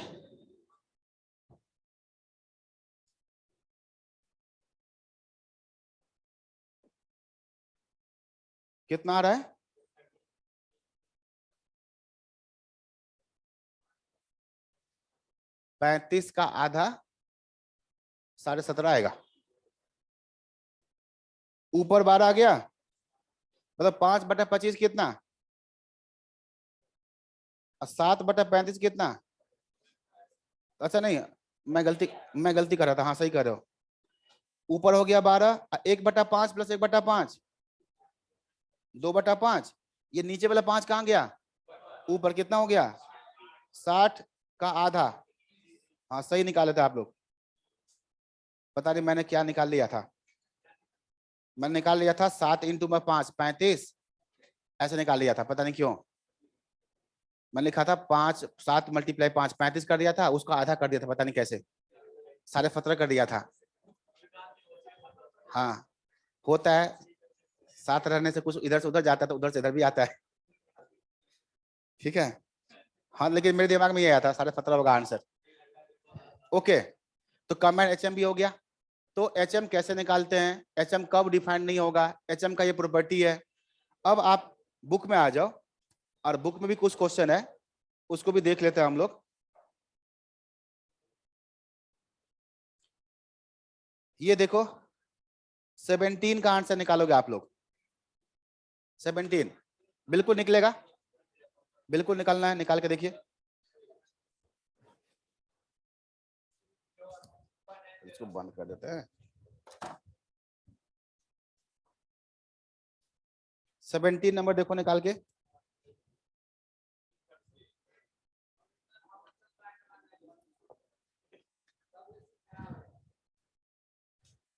कितना आ रहा है, 35 का आधा 17.5 आएगा, ऊपर 12 आ गया, मतलब 5/25 कितना, और 7/35 कितना। अच्छा नहीं, मैं गलती कर रहा था, हाँ सही कर रहे हो। ऊपर हो गया 12, 1/5 प्लस 1/5 2/5, ये नीचे वाला 5 कहाँ गया, ऊपर कितना हो गया 60 का आधा। हाँ सही निकाले थे आप लोग, पता नहीं मैंने क्या निकाल लिया था, मैंने निकाल लिया था 7 × 5 35, ऐसे निकाल लिया था, पता नहीं क्यों। मैंने लिखा था 5 7 × 5 35 कर दिया था, उसका आधा कर दिया था, पता नहीं कैसे 17.5 कर दिया था। हाँ होता है, साथ रहने से कुछ इधर से उधर जाता है तो उधर से इधर भी आता है, ठीक है। हाँ लेकिन मेरे दिमाग में ये आया था 17.5 होगा आंसर। ओके, तो कमेंट एचएम भी हो गया। तो एचएम कैसे निकालते हैं, एचएम कब डिफाइंड नहीं होगा, एचएम का ये प्रॉपर्टी है। अब आप बुक में आ जाओ, और बुक में भी कुछ क्वेश्चन है, उसको भी देख लेते हैं हम लोग। ये देखो 17 का आंसर निकालोगे आप लोग, 17 बिल्कुल निकलेगा, बिल्कुल निकालना है, निकाल के देखिए। इसको बंद कर देते हैं। 17 नंबर देखो निकाल के।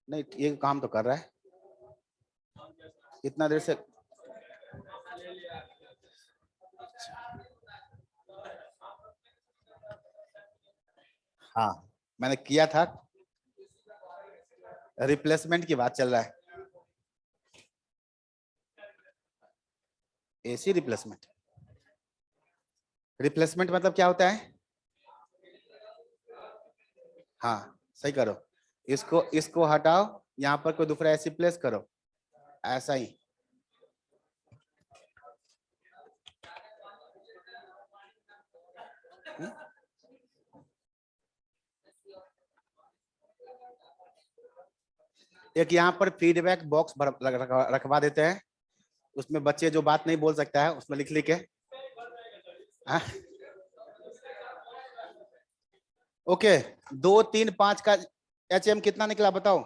नहीं ये काम तो कर रहा है इतना देर से। हाँ मैंने किया था, रिप्लेसमेंट की बात चल रहा है, एसी रिप्लेसमेंट। रिप्लेसमेंट मतलब क्या होता है, हाँ सही करो, इसको हटाओ, यहाँ पर कोई दूसरा एसी प्लेस करो, ऐसा ही। एक यहाँ पर फीडबैक बॉक्स रखवा देते हैं, उसमें बच्चे जो बात नहीं बोल सकता है उसमें लिख लिख के। ओके 2 3 5 का एचएम कितना निकला बताओ,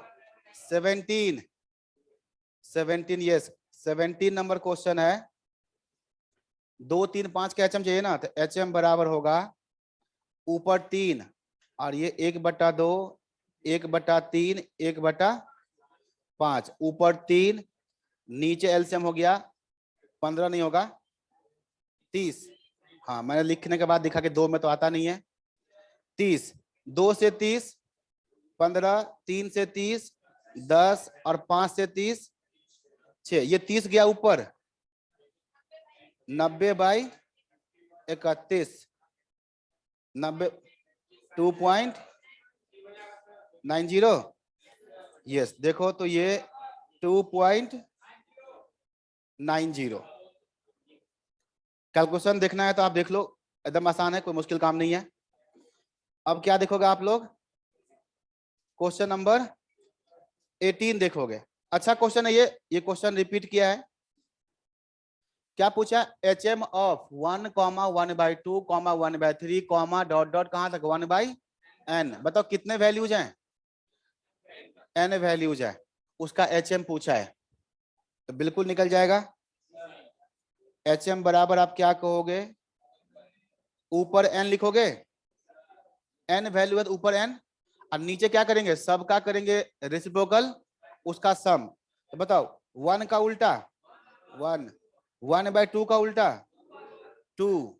17 17 यस 17 नंबर क्वेश्चन है। 2 3 5 का एचएम चाहिए ना, तो एचएम बराबर होगा ऊपर 3 और ये 1/2 1/3 1/5, ऊपर 3 नीचे एलसीएम हो गया 15 नहीं होगा 30। हाँ मैंने लिखने के बाद दिखा कि 2 में तो आता नहीं है, 30 2 से 30 15 3 से 30 10 और 5 से 30 6, ये 30 गया ऊपर 90/31 90 2.90 यस देखो तो ये 2.90। कैलकुलेशन देखना है तो आप देख लो, एकदम आसान है, कोई मुश्किल काम नहीं है। अब क्या देखोगे आप लोग, क्वेश्चन नंबर 18 देखोगे। अच्छा क्वेश्चन है ये क्वेश्चन रिपीट किया है। क्या पूछा, HM ऑफ 1,1/2, 1/3, डॉट डॉट कहां तक 1/n, बताओ कितने वैल्यूज हैं, n वैल्यूज है, उसका HM पूछा है, तो बिल्कुल निकल जाएगा। HM बराबर आप क्या कहोगे, ऊपर n लिखोगे, n वैल्यू है तो ऊपर n, और नीचे क्या करेंगे, सब का करेंगे रेसिप्रोकल, उसका सम। तो बताओ 1 का उल्टा 1, 1/2 का उल्टा 2,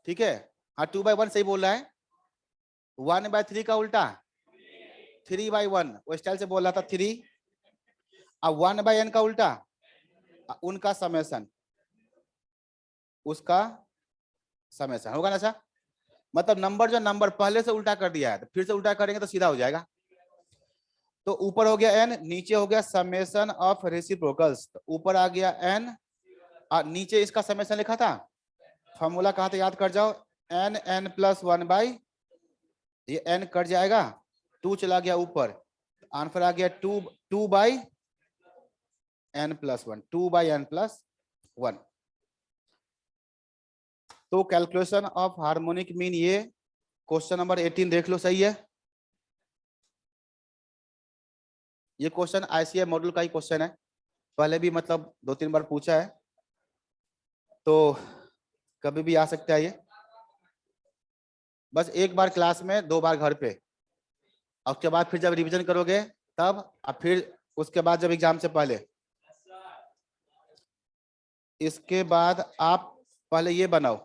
ठीक है। हाँ 2/1 सही बोल रहा है। 1/3 का उल्टा 3/1, वो स्टाइल से बोल रहा था 3। अब 1/n का उल्टा उनका समेशन, उसका समेशन होगा ना। अच्छा मतलब नंबर जो नंबर पहले से उल्टा कर दिया है तो फिर से उल्टा करेंगे तो सीधा हो जाएगा। तो ऊपर हो गया n, नीचे हो गया समेशन ऑफ रेसिप्रोकल्स, तो ऊपर आ गया n और नीचे इसका समेशन लिखा था, फॉर्मूला कहा था याद कर जाओ, n n+1/n ये n कट जाएगा, 2 चला गया ऊपर, आंसर आ गया 2 by n plus 1, 2 by n plus 1। तो कैलकुलेशन ऑफ हार्मोनिक मीन ये क्वेश्चन नंबर 18 देख लो, सही है। ये क्वेश्चन आईसीएम मॉड्यूल का ही क्वेश्चन है, पहले भी मतलब 2-3 बार पूछा है, तो कभी भी आ सकता है ये। बस एक बार क्लास में, 2 बार घर पे, और उसके बाद फिर जब रिवीजन करोगे तब, और फिर उसके बाद जब एग्जाम से पहले, इसके बाद आप पहले ये बनाओ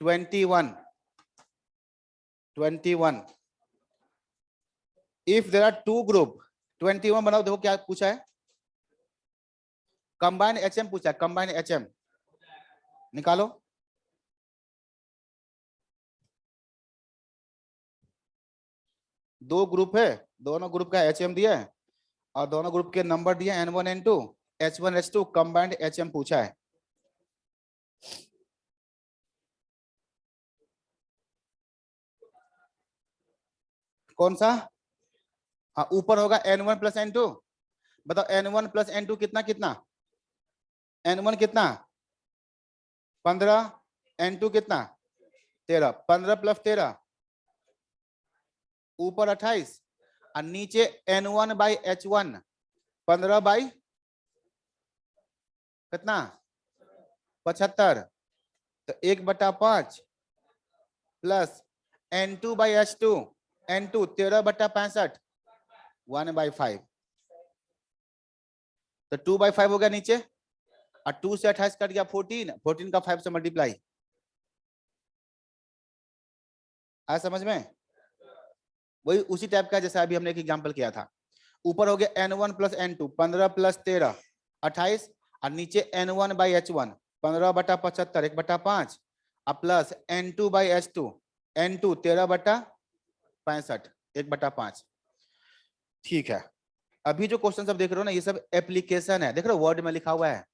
21 इफ देयर आर 2 ग्रुप, 21 बनाओ। देखो क्या पूछा है, कंबाइन एचएम पूछा है, कंबाइन एचएम निकालो। दो ग्रुप है, दोनों ग्रुप का एचएम दिया है और दोनों ग्रुप के नंबर दिए n1 n2, h1 h2, combined HM पूछा है। कौन सा? हाँ, ऊपर होगा n1 प्लस n2। बताओ n1 प्लस n2 कितना कितना? n1 कितना? 15, n2 कितना? 13। 15 प्लस 13 ऊपर 28 और नीचे n1 बाई h1 15 बाई कितना? 75। तो 1/5 plus n2 by h2, n2 13/65 1/5। तो 2/5 हो गया नीचे, और 2 से 28 कट गया 14, 14 का 5 से मल्टीप्लाई। आया समझ में? वही उसी टाइप का जैसा अभी हमने एक एग्जांपल किया था। ऊपर हो गया n1 प्लस n2 15 प्लस 13 28, और नीचे n1 बाई h1 15/75 1/5 और plus n2 by h2 n2 13/65 1/5। ठीक है, अभी जो क्वेश्चन सब देख रहे हो ना, ये सब एप्लीकेशन है। देख रहे हो वर्ड में लिखा हुआ है,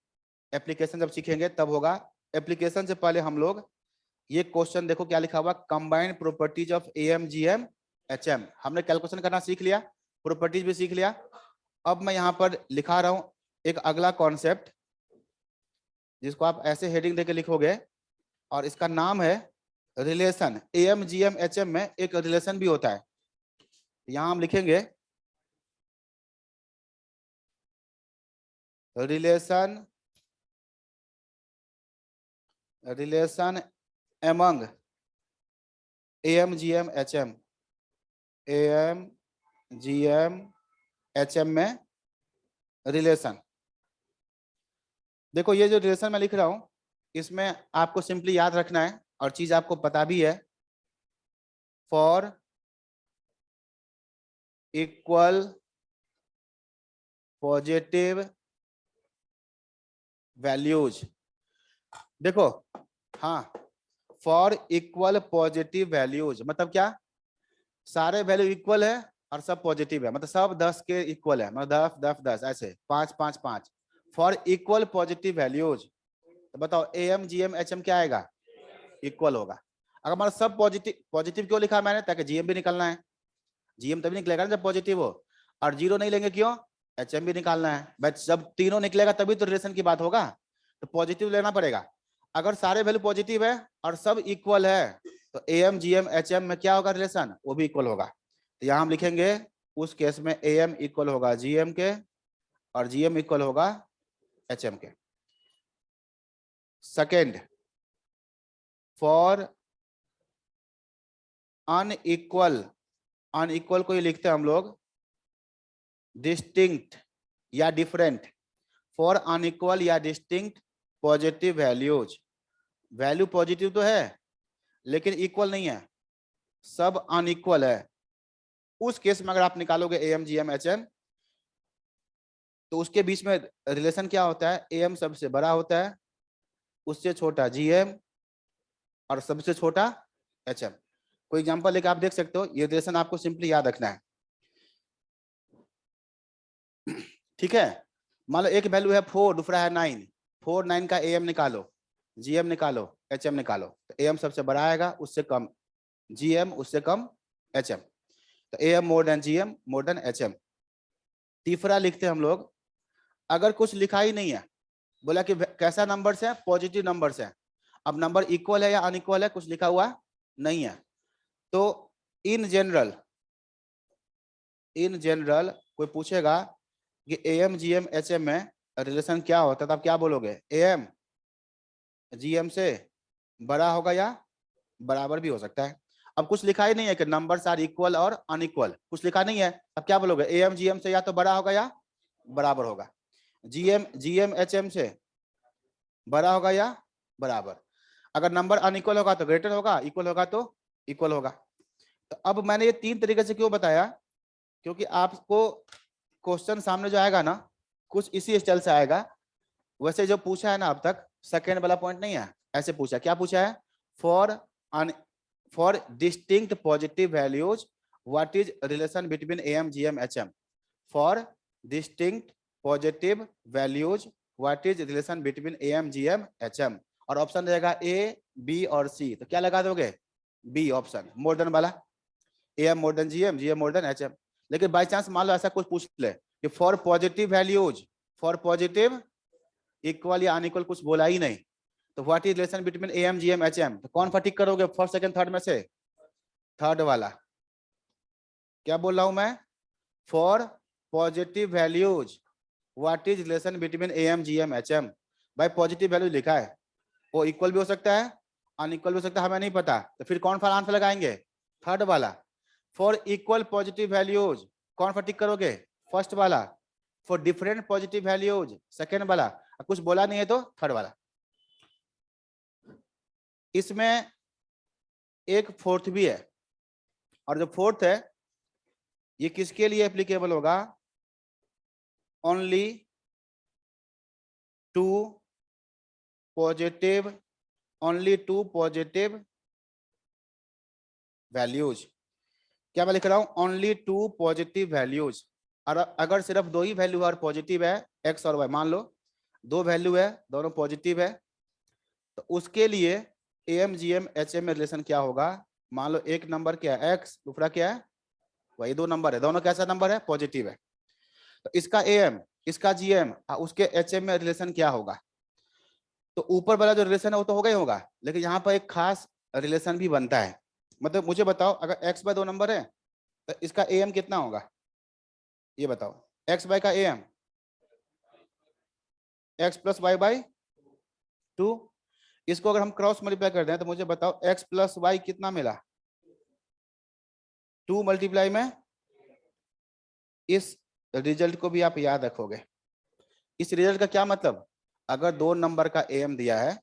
एप्लीकेशन जब सीखेंगे तब होगा। एप्लीकेशन से पहले हम लोग ये क्वेश्चन देखो क्या लिखा हुआ, combined properties of AM GM HM. हमने कैलकुलेशन करना सीख लिया, प्रॉपर्टीज भी सीख लिया। अब मैं यहाँ पर लिखा रहा हूँ एक अगला कॉन्सेप्ट, जिसको आप ऐसे हेडिंग देके लिखोगे, और इसका नाम है रिलेशन। एएम जीएम एचएम में एक रिलेशन भी होता है। यहाँ हम लिखेंगे relation among AM GM HM, AM GM HM में रिलेशन। देखो ये जो रिलेशन मैं लिख रहा हूं, इसमें आपको सिंपली याद रखना है, और चीज आपको पता भी है, फॉर इक्वल पॉजिटिव वैल्यूज। देखो, हाँ, फॉर इक्वल पॉजिटिव वैल्यूज मतलब क्या? सारे वैल्यू इक्वल है और सब पॉजिटिव है, मतलब सब 10 के इक्वल है, मतलब 10 10 10 ऐसे 5 5 5। फॉर इक्वल पॉजिटिव वैल्यूज, तो बताओ एएम जीएम एचएम क्या आएगा? इक्वल होगा। अगर हमारा सब पॉजिटिव, पॉजिटिव क्यों लिखा मैंने? ताकि जीएम भी निकलना है, जीएम तभी निकलेगा ना जब पॉजिटिव हो। और जीरो नहीं लेंगे क्यों? एचएम भी निकालना है। बस जब तीनों निकलेगा तभी तो रिलेशन की बात होगा, तो पॉजिटिव लेना पड़ेगा। अगर सारे वैल्यू पॉजिटिव है और सब इक्वल है, तो एएम जीएम एचएम में क्या होगा रिलेशन? वो भी इक्वल होगा। तो यहाँ हम लिखेंगे उस केस में एएम इक्वल होगा जीएम के और जीएम इक्वल होगा एचएम के। सेकेंड, फॉर अनइक्वल, अनइक्वल को ही लिखते हैं हम लोग डिस्टिंक्ट या डिफरेंट। फॉर अनइक्वल या distinct positive values, value positive तो है लेकिन इक्वल नहीं है, सब अनइक्वल है। उस केस में अगर आप निकालोगे एएम जीएम एचएम, तो उसके बीच में रिलेशन क्या होता है? एएम सबसे बड़ा होता है, उससे छोटा जीएम और सबसे छोटा एचएम। कोई एग्जांपल लेकर आप देख सकते हो, ये रिलेशन आपको सिंपली याद रखना है। ठीक है, मान लो एक वैल्यू है 4, दूसरा है 9, 4 9 का एएम निकालो, जीएम निकालो, एचएम निकालो। तो एएम सबसे बड़ा आएगा, उससे कम GM उससे कम HM, तो AM more than GM more than HM। तीसरा लिखते हैं हम लोग, अगर कुछ लिखा ही नहीं है, बोला कि कैसा नंबर है, पॉजिटिव नंबर है, अब नंबर इक्वल है या अनइक्वल है, कुछ लिखा हुआ नहीं है, तो इन जनरल कोई पूछेगा कि AM GM HM में रिलेशन क्या होता है, तो आप क्या बोलोगे, AM GM से बड़ा होगा या बराबर भी हो सकता है। अब कुछ लिखा ही नहीं है कि नंबर्स आर इक्वल और अनइक्वल, कुछ लिखा नहीं है, अब क्या बोलोगे, AM GM से या तो बड़ा होगा या बराबर होगा, GM HM से बड़ा होगा या बराबर। अगर नंबर अनइक्वल होगा तो ग्रेटर होगा, इक्वल होगा तो इक्वल होगा। तो अब मैंने ये 3 तरीके से क्यों बताया, क्योंकि आपको क्वेश्चन सामने जो आएगा ना, कुछ इसी स्टाइल से आएगा। वैसे जो पूछा है ना अब तक, सेकेंड वाला पॉइंट नहीं है, ऐसे पूछा, क्या पूछा है, for distinct positive values what is relation between AM GM HM, for distinct positive values what is relation between AM GM HM, और ऑप्शन रहेगा A B और C, तो क्या लगा दोगे, B ऑप्शन, मोर देन वाला, AM more than GM GM more than HM। लेकिन बाई चांस मान लो ऐसा कुछ पूछ ले कि for positive values, for positive equal या अनइक्वल कुछ बोला ही नहीं, तो what is relation between AM GM HM, तो कौन सा टिक करोगे, फर्स्ट सेकंड थर्ड में से, थर्ड वाला। क्या बोल रहा हूं मैं, for positive values what is relation between AM GM HM, भाई पॉजिटिव वैल्यू लिखा है, वो इक्वल भी हो सकता है अनइक्वल भी हो सकता है, हमें नहीं पता, तो फिर कौन सा आंसर लगाएंगे, थर्ड वाला। फॉर इक्वल पॉजिटिव वैल्यूज कौन सा टिक करोगे, फर्स्ट वाला। For different positive values second वाला, कुछ बोला नहीं है तो थर्ड वाला। इसमें एक फोर्थ भी है, और जो फोर्थ है ये किसके लिए एप्लीकेबल होगा, only to positive, only to positive values. क्या मैं लिख रहा हूं, ओनली टू पॉजिटिव वैल्यूज, और अगर सिर्फ दो ही वैल्यू है और पॉजिटिव है, एक्स और वाई, मान लो दो वैल्यू है दोनों पॉजिटिव है, तो उसके लिए AM GM HM में रिलेशन क्या होगा, मान लो एक नंबर क्या है एक्स, दूसरा क्या है वही, दो नंबर है, दोनों कैसा नंबर है, पॉजिटिव है, तो इसका AM इसका GM उसके HM में रिलेशन क्या होगा, तो ऊपर वाला जो रिलेशन है वो तो होगा ही होगा, लेकिन यहाँ पर एक खास रिलेशन भी बनता है। मतलब मुझे बताओ, अगर x बाय दो नंबर है तो इसका AM कितना होगा, ये बताओ, x बाय का AM x plus y by 2, इसको अगर हम क्रॉस मल्टीप्लाई कर दें तो मुझे बताओ x प्लस वाई कितना मिला, 2 मल्टीप्लाई में, इस रिजल्ट को भी आप याद रखोगे। इस रिजल्ट का क्या मतलब, अगर दो नंबर का AM दिया है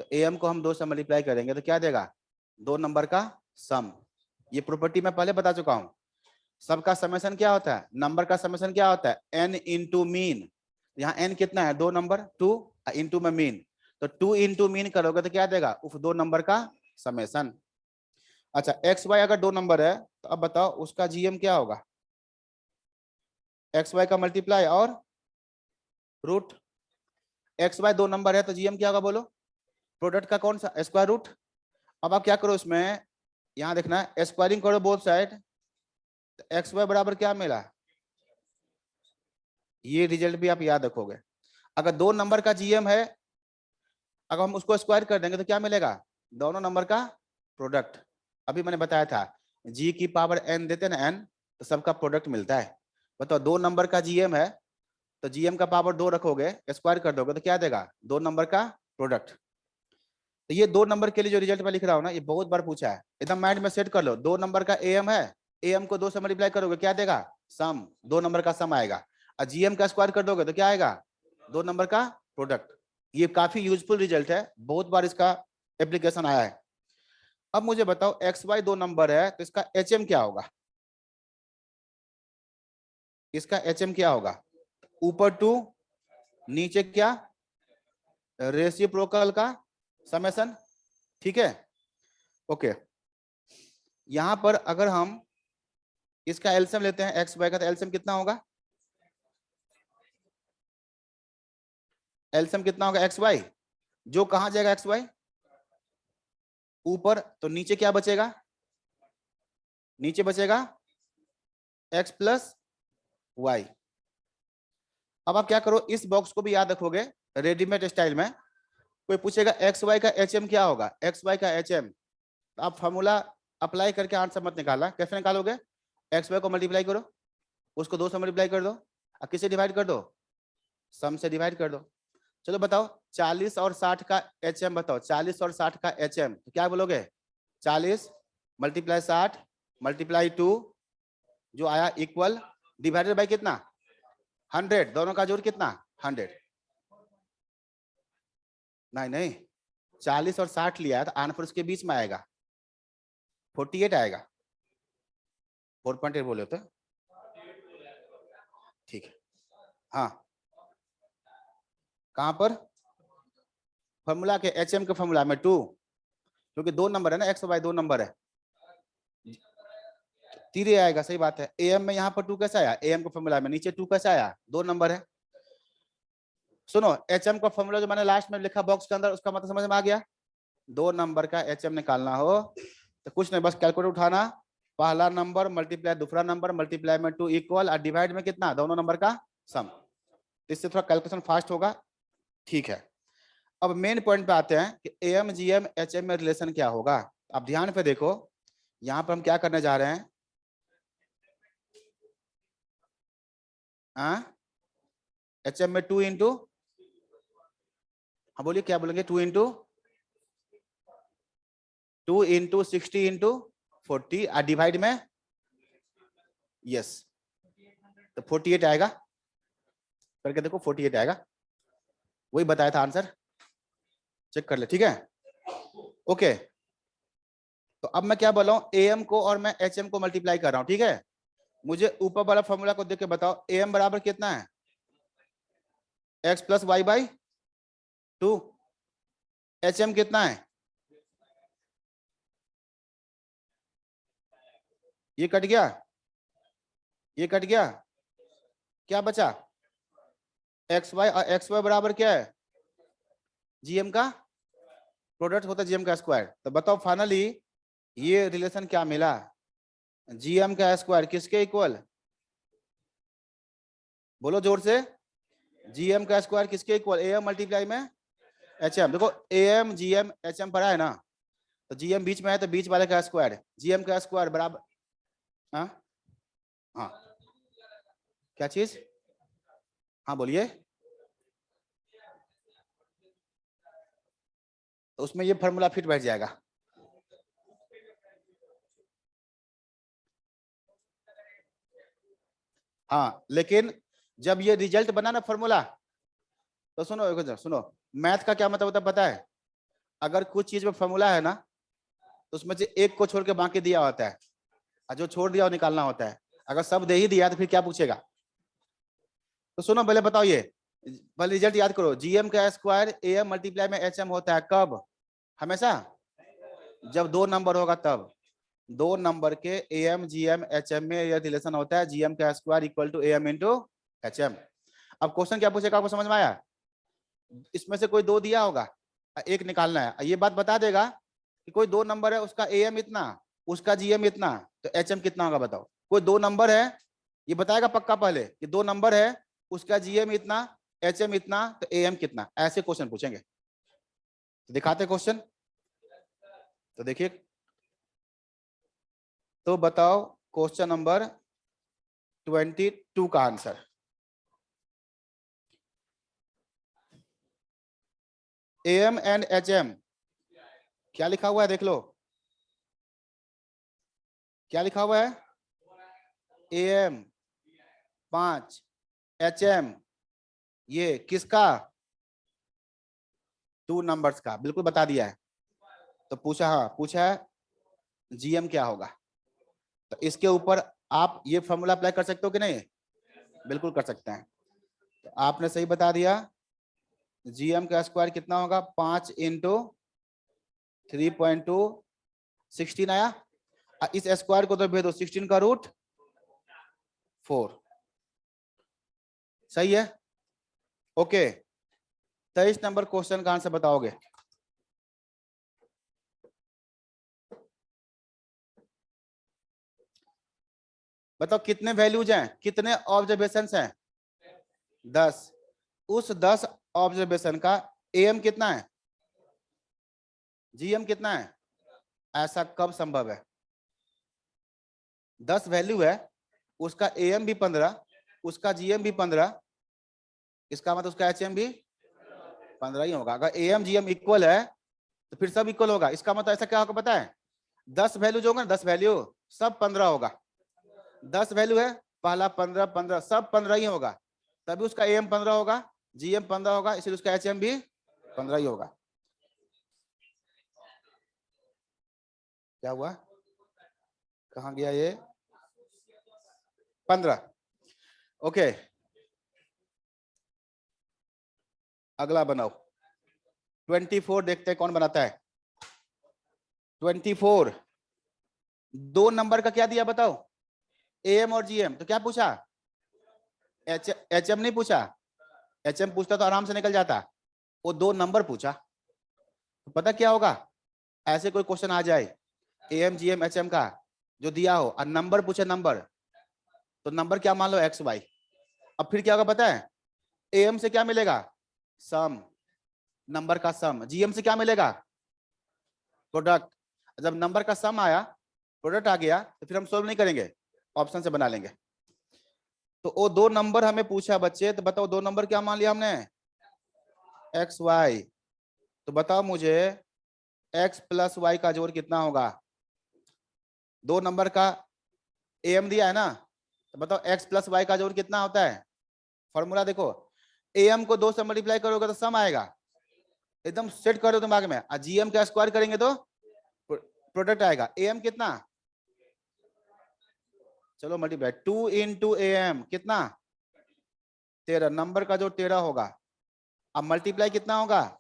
तो AM को हम 2 से मल्टीप्लाई करेंगे तो क्या देगा, दो नंबर का सम। ये प्रॉपर्टी मैं पहले बता चुका हूं, सबका समेशन क्या होता है, नंबर का समेशन क्या होता है, n इंटू मीन, यहाँ n कितना है, दो नंबर, 2 इंटू में मीन, तो 2 इंटू मीन करोगे तो क्या देगा, उस दो नंबर का समेशन। अच्छा एक्स वाई अगर दो नंबर है तो अब बताओ उसका GM क्या होगा, एक्स वाई का मल्टीप्लाई और रूट, एक्स वाई दो नंबर है तो GM क्या होगा बोलो, प्रोडक्ट का कौन सा, स्क्वायर रूट। अब आप क्या करो इसमें, यहाँ देखना है स्क्वायरिंग करो बोथ साइड, तो एक्स वाई बराबर क्या मिला, ये रिजल्ट भी आप याद रखोगे। अगर दो नंबर का GM है, अगर हम उसको स्क्वायर कर देंगे तो क्या मिलेगा, दोनों नंबर का प्रोडक्ट। अभी मैंने बताया था G की पावर n देते ना n, तो सबका प्रोडक्ट मिलता है। बताओ दो नंबर का GM है तो GM का पावर 2 रखोगे, स्क्वायर कर दोगे तो क्या देगा, दो नंबर का प्रोडक्ट। तो ये दो नंबर के लिए जो रिजल्ट मैं लिख रहा हूँ ना, ये बहुत बार पूछा है, एकदम माइंड में सेट कर लो। दो नंबर का AM है, AM को 2 से मल्टीप्लाई करोगे क्या देगा, सम, दो नंबर का सम आएगा, और GM का स्क्वायर कर दोगे तो क्या आएगा, दो नंबर का प्रोडक्ट। ये काफी यूजफुल रिजल्ट है, बहुत बार इसका एप्लीकेशन आया है। अब मुझे बताओ XY दो नंबर है तो इसका HM क्या होगा, इसका HM क्या होगा, ऊपर 2 नीचे क्या, रेसिप्रोकल का समेशन, ठीक है। ओके, यहां पर अगर हम इसका एलसीएम लेते हैं XY का, तो एलसीएम कितना होगा, एलसीएम कितना होगा XY, जो कहां जाएगा XY ऊपर, तो नीचे क्या बचेगा, नीचे बचेगा x प्लस वाई। अब आप क्या करो, इस बॉक्स को भी याद रखोगे रेडीमेड स्टाइल में। कोई पूछेगा एक्स वाई का एच एम क्या होगा, एक्स वाई का एच एम, तो आप फॉर्मूला अप्लाई करके आंसर मत निकालना। कैसे निकालोगे, एक्स वाई को मल्टीप्लाई करो, उसको 2 से मल्टीप्लाई कर दो, और किससे डिवाइड कर दो, सम से डिवाइड कर दो। चलो बताओ 40 और 60 का एच एम बताओ, 40 और 60 का एच एम तो क्या बोलोगे, 40 मल्टीप्लाई 60 मल्टीप्लाई 2 जो आया इक्वल डिवाइडेड बाई कितना 100, दोनों का जोड़ कितना 100। नहीं नहीं 40 और 60 लिया है तो आंसर उसके बीच में आएगा 48 आएगा। 4.8 बोले तो ठीक है। हाँ कहां पर, फॉर्मूला के एच एम के फॉर्मूला में 2, क्योंकि 2 नंबर है ना, एक्स वाई 2 नंबर है, 3 आएगा। सही बात है। एम में यहाँ पर 2 कैसे आया, एम के फॉर्मूला में नीचे 2 कैसे आया, 2 नंबर है। सुनो एच एम का फॉर्मूला जो मैंने लास्ट में लिखा बॉक्स के अंदर, उसका मतलब समझ में आ गया। 2 नंबर का एच एम निकालना हो तो कुछ नहीं, बस कैलकुलेटर उठाना, पहला नंबर मल्टीप्लाई दूसरा नंबर मल्टीप्लाई में 2 इक्वल और डिवाइड में कितना, दोनों नंबर का सम। इससे थोड़ा कैलकुलेशन फास्ट होगा। ठीक है, अब मेन पॉइंट पे आते हैं कि M G M H M में रिलेशन क्या होगा। आप ध्यान पे देखो, यहां पर हम क्या करने जा रहे हैं, एच एम में 2 इंटू, हाँ बोलिए क्या बोलेंगे, 2 इंटू 60 इंटू 40 और डिवाइड में, यस तो 48 आएगा। करके देखो 48 आएगा, वही बताया था आंसर, चेक कर ले। ठीक है ओके, तो अब मैं क्या बोल रहा हूँ, एम को और मैं एच एम को मल्टीप्लाई कर रहा हूँ। ठीक है, मुझे ऊपर वाला फॉर्मूला को देख के बताओ, एम बराबर कितना है, x plus y by 2, H M कितना है, ये कट गया, ये कट गया, क्या बचा, एक्स वाई, और एक्स वाई बराबर क्या है, जीएम का प्रोडक्ट होता है जीएम का स्क्वायर। तो बताओ फाइनली ये रिलेशन क्या मिला, जीएम का स्क्वायर किसके इक्वल, बोलो जोर से, जीएम का स्क्वायर किसके इक्वल, एम मल्टीप्लाई में एचएम। देखो एम जीएम एचएम पढ़ा है ना, तो जीएम बीच में है तो बीच वाले का स्क्वायर, जीएम का स्क्वायर बराबर, हाँ हाँ क्या चीज, हाँ बोलिए, तो उसमें ये फॉर्मूला फिट बैठ जाएगा। हाँ लेकिन जब ये रिजल्ट बना ना फॉर्मूला, तो सुनो सुनो, मैथ का क्या मतलब होता है पता है, अगर कुछ चीज में फॉर्मूला है ना, तो उसमें से एक को छोड़ के बाकी दिया होता है, और जो छोड़ दिया वो निकालना होता है। अगर सब दे ही दिया तो फिर क्या पूछेगा। तो सुनो पहले बताओ, ये पहले रिजल्ट याद करो, जीएम का स्क्वायर एम मल्टीप्लाई में एचएम होता है कब, हमेशा जब 2 नंबर होगा तब। 2 नंबर के एम जीएम एचएम में यह रिलेशन होता है, जीएम का square equal to M into HM. अब क्वेश्चन क्या पूछेगा आपको समझ में आया, इसमें से कोई 2 दिया होगा, एक निकालना है, ये बात बता देगा कि कोई 2 नंबर है, उसका एम इतना, उसका जीएम इतना, तो एचएम कितना होगा बताओ। कोई 2 नंबर है, ये बताएगा पक्का पहले कि 2 नंबर है, उसका जीएम इतना, एचएम इतना, तो एएम कितना, ऐसे क्वेश्चन पूछेंगे। तो दिखाते क्वेश्चन, तो देखिए, तो बताओ क्वेश्चन नंबर 22 का आंसर, एएम एंड एचएम क्या लिखा हुआ है देख लो, क्या लिखा हुआ है, एएम 5, एचएम ये किसका, 2 नंबर्स का, बिल्कुल बता दिया है। तो पूछा, हाँ पूछा है जीएम क्या होगा, तो इसके ऊपर आप ये फॉर्मूला अप्लाई कर सकते हो कि नहीं, बिल्कुल कर सकते हैं। तो आपने सही बता दिया, जीएम का स्क्वायर कितना होगा, 5 इंटू 3.2 16 आया, इस स्क्वायर को तो भेज दो 16 का रूट 4, सही है ओके। 23 नंबर क्वेश्चन का आंसर बताओगे, बताओ कितने वैल्यूज हैं, कितने ऑब्जर्वेशन हैं? 10। उस 10 ऑब्जर्वेशन का एम कितना है, जीएम कितना है? ऐसा कब संभव है? 10 वैल्यू है, उसका एम भी 15, उसका जीएम भी 15, इसका मतलब उसका एचएम भी 15 ही होगा। अगर एम जीएम इक्वल है तो फिर सब इक्वल होगा। इसका मतलब ऐसा क्या होगा पता है? 10 वैल्यू जो होगा ना, 10 वैल्यू सब 15 होगा। 10 वैल्यू है, पहला 15 15 सब 15 ही होगा, तभी उसका एम 15 होगा, जीएम 15 होगा, इसलिए उसका एचएम भी 15 ही होगा। क्या हुआ, कहां गया ये? 15। ओके, अगला बनाओ। 24 देखते हैं कौन बनाता है। 24 दो नंबर का क्या दिया बताओ, एम और जीएम। तो क्या पूछा, एचएम नहीं पूछा। एचएम पूछता तो आराम से निकल जाता, वो दो नंबर पूछा। तो पता क्या होगा, ऐसे कोई क्वेश्चन आ जाए एम जीएम एचएम का जो दिया हो और नंबर पूछे नंबर, तो नंबर क्या मान लो एक्स वाई। अब फिर क्या होगा पता है, एम से क्या मिलेगा, सम, नंबर का सम। जीएम से क्या मिलेगा, प्रोडक्ट। जब नंबर का सम आया, प्रोडक्ट आ गया, तो फिर हम सोल्व नहीं करेंगे, ऑप्शन से बना लेंगे। तो वो दो नंबर हमें पूछा बच्चे, तो बताओ दो नंबर क्या मान लिया हमने, एक्स वाई। तो बताओ मुझे एक्स प्लस वाई का जोड़ कितना होगा। दो नंबर का एम दिया है ना, तो बताओ एक्स प्लस वाई का जोड़ कितना होता है। फॉर्मूला देखो, एम को 2 से मल्टीप्लाई करोगे तो सम आएगा, एकदम सेट कर दो दिमाग में। और जीएम का स्क्वायर करेंगे तो प्रोडक्ट आएगा। एम कितना, चलो मल्टीप्लाई 2 इंटू एम कितना 13, नंबर का जो 13 होगा। अब मल्टीप्लाई कितना होगा,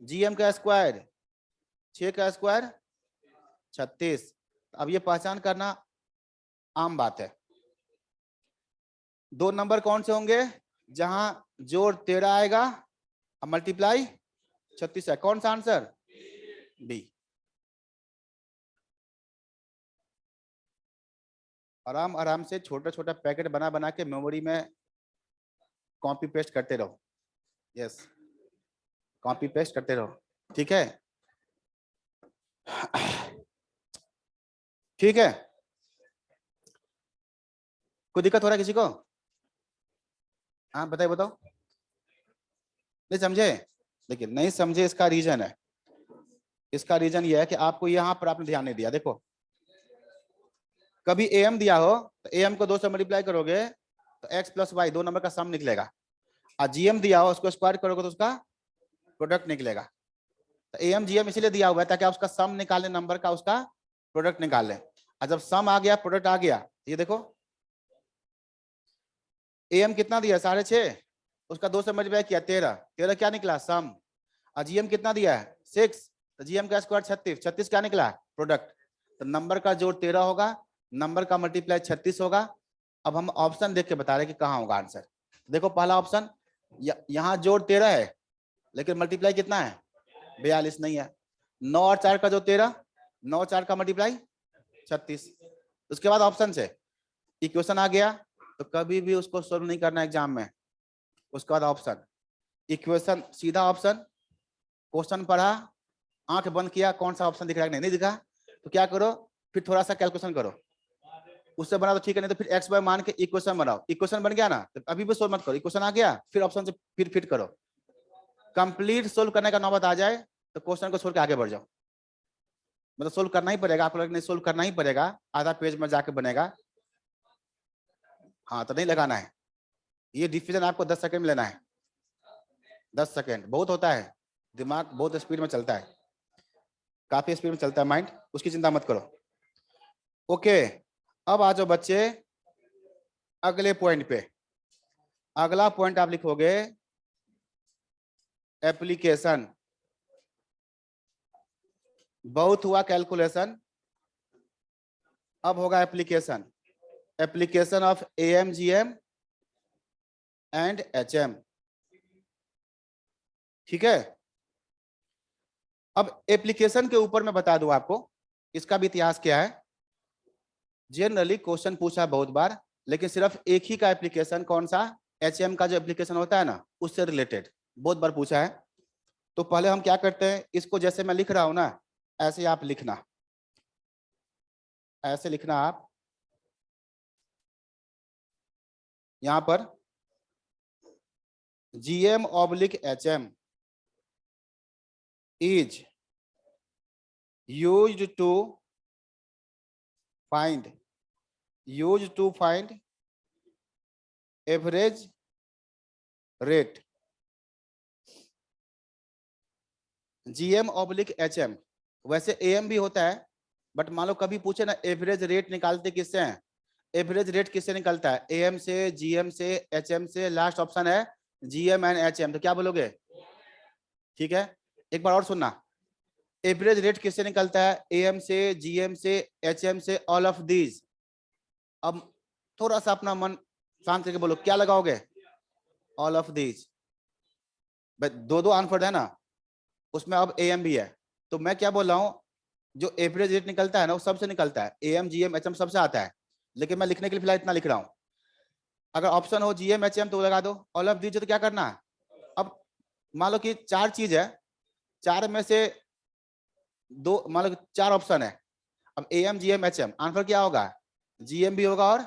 जीएम का स्क्वायर 6 का स्क्वायर 36। अब ये पहचान करना आम बात है। दो नंबर कौन से होंगे जहां जोड़ 13 आएगा अब मल्टीप्लाई 36 है, कौन सा आंसर, बी। आराम आराम से छोटा छोटा पैकेट बना बना के मेमोरी में कॉपी पेस्ट करते रहो। यस, कॉपी पेस्ट करते रहो, ठीक है। ठीक है, कोई दिक्कत हो रहा है किसी को? हाँ बताइए, बताओ। नहीं समझे, देखिए नहीं समझे, इसका रीजन है। इसका रीजन ये है कि आपको यहां पर आपने ध्यान नहीं दिया। देखो, कभी एम दिया हो तो एम को 2 से मल्टीप्लाई करोगे तो एक्स प्लस वाई दो नंबर का सम निकलेगा। और जीएम दिया हो उसको स्क्वायर करोगे तो उसका प्रोडक्ट निकलेगा। तो एम जीएम इसीलिए दिया हुआ है ताकि आप उसका सम निकालने, नंबर का उसका प्रोडक्ट निकाल लें। और जब सम आ गया, प्रोडक्ट आ गया, ये देखो एम कितना दिया 6.5, उसका 2 से मल्टीप्लाई किया 13, 13 क्या निकला सम। और जीएम कितना दिया है 6, तो जीएम का स्क्वायर 36, 36 क्या निकला प्रोडक्ट। तो नंबर का जोड़ 13 होगा, नंबर का मल्टीप्लाई 36 होगा। अब हम ऑप्शन देख के बता रहे कि कहाँ होगा आंसर। देखो पहला ऑप्शन, यहाँ जोड़ 13 है लेकिन मल्टीप्लाई कितना है 42 नहीं है। 9 और 4 का जो 13, 9 4 का मल्टीप्लाई 36। उसके बाद ऑप्शन से इक्वेशन आ गया, तो कभी भी उसको सोल्व नहीं करना एग्जाम में। उसके बाद ऑप्शन, इक्वेशन सीधा ऑप्शन, क्वेश्चन पढ़ा, आंख बंद किया, कौन सा ऑप्शन दिख रहा है, नहीं दिखा, तो क्या करो फिर थोड़ा सा कैलकुलेशन करो, उससे बना तो ठीक है, नहीं तो फिर एक्स वाई मान के इक्वेशन बनाओ। इक्वेशन बन गया ना, तो अभी भी सोल्व मत करो, इक्वेशन आ गया फिर ऑप्शन से फिर फिट करो। कंप्लीट सोल्व करने का नौबत आ जाए तो क्वेश्चन को छोड़ के आगे बढ़ जाओ। मतलब सोल्व करना ही पड़ेगा, आपको नहीं सोल्व करना ही पड़ेगा, आधा पेज में जाके बनेगा। हाँ तो नहीं लगाना है, ये डिसीजन आपको 10 सेकंड में लेना है। 10 सेकंड बहुत होता है, दिमाग बहुत स्पीड में चलता है, काफी स्पीड में चलता है माइंड, उसकी चिंता मत करो। ओके, अब आ जाओ बच्चे अगले पॉइंट पे। अगला पॉइंट आप लिखोगे एप्लीकेशन। बहुत हुआ कैलकुलेशन, अब होगा application. Application of AM GM and HM, ठीक है। अब एप्लीकेशन के ऊपर मैं बता दूं आपको, इसका भी इतिहास क्या है। जनरली क्वेश्चन पूछा है बहुत बार, लेकिन सिर्फ एक ही का एप्लीकेशन, कौन सा, एचएम का जो एप्लीकेशन होता है ना, उससे रिलेटेड बहुत बार पूछा है। तो पहले हम क्या करते हैं, इसको जैसे मैं लिख रहा हूं ना, ऐसे आप लिखना, ऐसे लिखना आप। यहां पर GM/HM is used to find average rate। GM/HM वैसे AM भी होता है, बट मान लो कभी पूछे ना एवरेज रेट निकालते किससे हैं, एवरेज रेट किससे निकलता है, AM से, GM से, HM से, लास्ट ऑप्शन है GM एंड HM, तो क्या बोलोगे, ठीक है। एक बार और सुनना, एवरेज रेट किससे निकलता है, AM से, GM से, HM से, ऑल ऑफ दीज। अब थोड़ा सा अपना मन शांत करके बोलो, क्या लगाओगे, ऑल ऑफ दीज। दो दो आंसर है ना, उसमें अब AM भी है, तो मैं क्या बोल रहा हूँ, जो एवरेज रेट निकलता है ना वो सबसे निकलता है, AM GM HM सबसे आता है, लेकिन मैं लिखने के लिए फिलहाल इतना लिख रहा हूँ। अगर ऑप्शन हो GM HM तो लगा दो, ऑल ऑफ दीज तो क्या करना है। अब मान लो कि 4 चीज है, 4 में से 2, मान लो 4 ऑप्शन है, अब AM GM HM आंसर क्या होगा, GM भी होगा और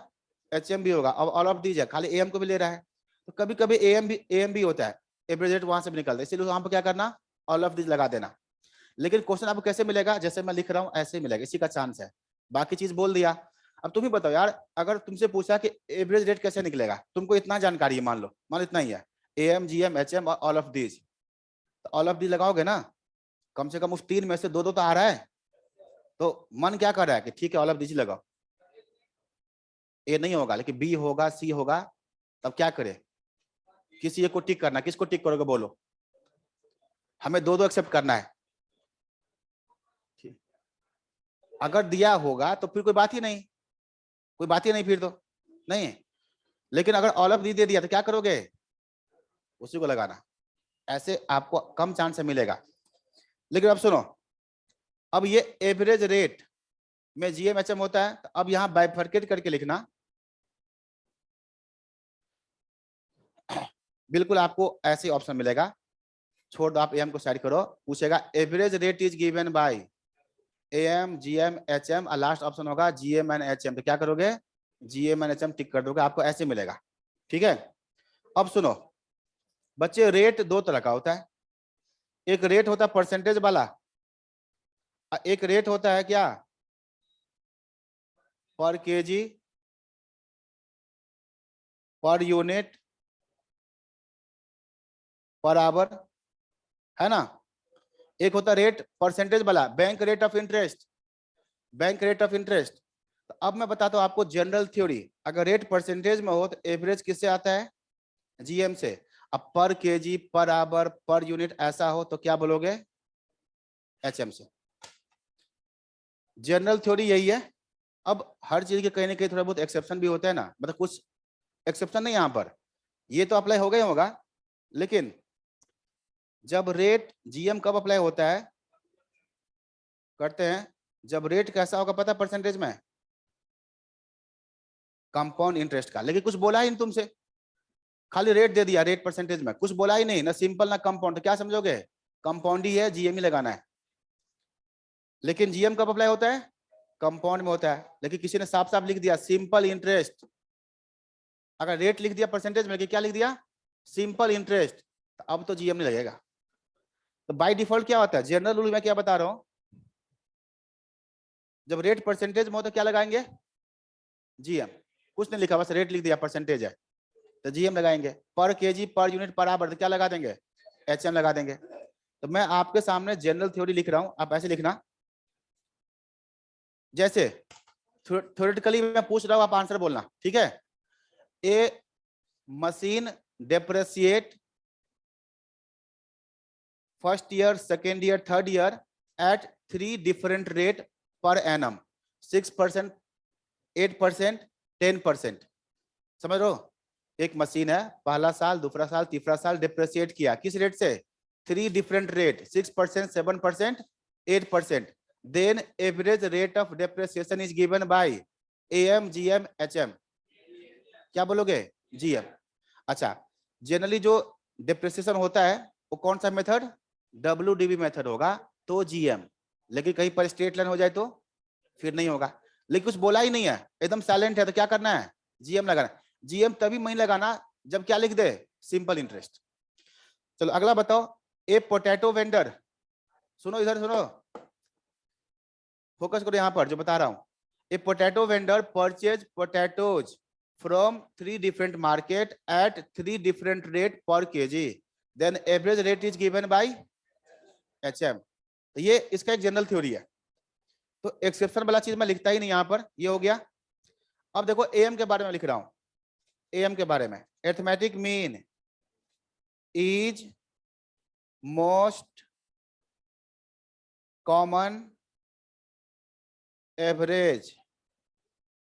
HM भी होगा। अब ऑल ऑफ दीज है, खाली AM को भी ले रहा है, तो कभी कभी AM भी होता है, एवरेज रेट वहां से भी निकलता है, इसलिए वहां पर क्या करना, ऑल ऑफ दीज लगा देना। लेकिन क्वेश्चन आपको कैसे मिलेगा, जैसे मैं लिख रहा हूँ ऐसे मिलेगा, इसी का चांस है। बाकी चीज बोल दिया। अब तुम ही बताओ यार, अगर तुमसे पूछा कि एवरेज रेट कैसे निकलेगा, तुमको इतना जानकारी है, मान लो इतना ही है, AM GM HM और ऑल ऑफ दीज, तो ऑल ऑफ दीज लगाओगे ना, कम से कम उस 3 में से 2 तो आ रहा है, तो मन क्या कर रहा है कि ठीक है ऑल ऑफ दीज लगाओ। ए नहीं होगा, लेकिन बी होगा, सी होगा, तब क्या करे, किसी एक को टिक करना, किसको टिक करोगे बोलो, हमें 2 एक्सेप्ट करना है। अगर दिया होगा तो फिर कोई बात ही नहीं, कोई बात ही नहीं फिर तो नहीं, लेकिन अगर ऑल ऑफ दी दे दिया तो क्या करोगे, उसी को लगाना, ऐसे आपको कम चांस मिलेगा। लेकिन अब सुनो, अब ये एवरेज रेट में GM HM होता है, तो अब यहां बाइफरकेट करके लिखना, बिल्कुल आपको ऐसे ऑप्शन मिलेगा, छोड़ दो आप AM को साइड करो, पूछेगा average rate is given bye AM GM HM और लास्ट ऑप्शन होगा GM एंड HM, तो क्या करोगे, GM एंड HM टिक कर दोगे, आपको ऐसे मिलेगा, ठीक है। अब सुनो बच्चे, रेट 2 तरह का होता है, एक रेट होता है परसेंटेज वाला, एक रेट होता है क्या, पर KG, per unit, per hour, है ना। एक होता है रेट परसेंटेज वाला, bank rate of interest, bank rate of interest. तो अब मैं बताता हूं आपको जनरल थ्योरी, अगर रेट परसेंटेज में हो तो एवरेज किससे आता है, GM से। अब पर KG, per hour, per unit ऐसा हो तो क्या बोलोगे, HM से। जनरल थ्योरी यही है। अब हर चीज के कहीं ना कहीं थोड़ा बहुत एक्सेप्शन भी होता है ना, मतलब कुछ एक्सेप्शन नहीं यहाँ पर, ये तो अप्लाई हो गया होगा, लेकिन जब रेट GM कब अप्लाई होता है, करते हैं जब रेट कैसा होगा पता, परसेंटेज में, कंपाउंड इंटरेस्ट का। लेकिन कुछ बोला ही नहीं तुमसे, खाली रेट दे दिया, रेट परसेंटेज में कुछ बोला ही नहीं, ना सिंपल ना कंपाउंड, तो क्या समझोगे, कंपाउंड ही है, GM ही लगाना है। लेकिन GM कब अप्लाई होता है, कंपाउंड में होता है, लेकिन किसी ने साफ साफ लिख दिया सिंपल इंटरेस्ट, अगर रेट लिख दिया परसेंटेज में, क्या लिख दिया, सिंपल इंटरेस्ट, तो अब तो GM नहीं लगेगा। तो बाय डिफॉल्ट क्या होता है, जनरल रूल में क्या बता रहा हूं, जब रेट परसेंटेज में हो तो क्या लगाएंगे, GM, कुछ नहीं लिखा, बस रेट लिख दिया, परसेंटेज है तो GM लगाएंगे, पर KG, per unit, per hour, तो क्या लगा देंगे, HM लगा देंगे। तो मैं आपके सामने जनरल थ्योरी लिख रहा हूं, आप ऐसे लिखना, जैसे थ्योरेटिकली मैं पूछ रहा हूं, आप आंसर बोलना, ठीक है। A machine depreciate first year, second year, third year at 3 different rate per annum, 6%, 8%, 10%, समझ रहे हो। एक मशीन है, पहला साल, दूसरा साल, तीसरा साल डिप्रिसिएट किया, किस रेट से, 3 different rate, 6%, 7%, 8%, then average rate of depreciation is given by AM GM HM, क्या बोलोगे? GM। अच्छा, जनरली जो डिप्रिसिएशन होता है वो कौन सा मेथड? WDV मेथड होगा, तो GM। लेकिन कहीं पर स्ट्रेट लाइन हो जाए तो फिर नहीं होगा। लेकिन कुछ बोला ही नहीं है, एकदम साइलेंट है, तो क्या करना है? GM लगाना। GM तभी नहीं लगाना जब क्या लिख दे? Simple interest. चलो अगला बताओ। ए पोटैटो वेंडर, सुनो इधर सुनो, फोकस करो यहाँ पर जो बता रहा हूं। A potato vendor purchase potatoes from 3 different market at 3 different rate per KG, then average rate is given by HM। तो ये इसका एक जनरल थ्योरी है, तो एक्सेप्शन वाला चीज मैं लिखता ही नहीं यहाँ पर, ये हो गया। अब देखो AM के बारे में लिख रहा हूं। AM के बारे में, arithmetic mean is most common average,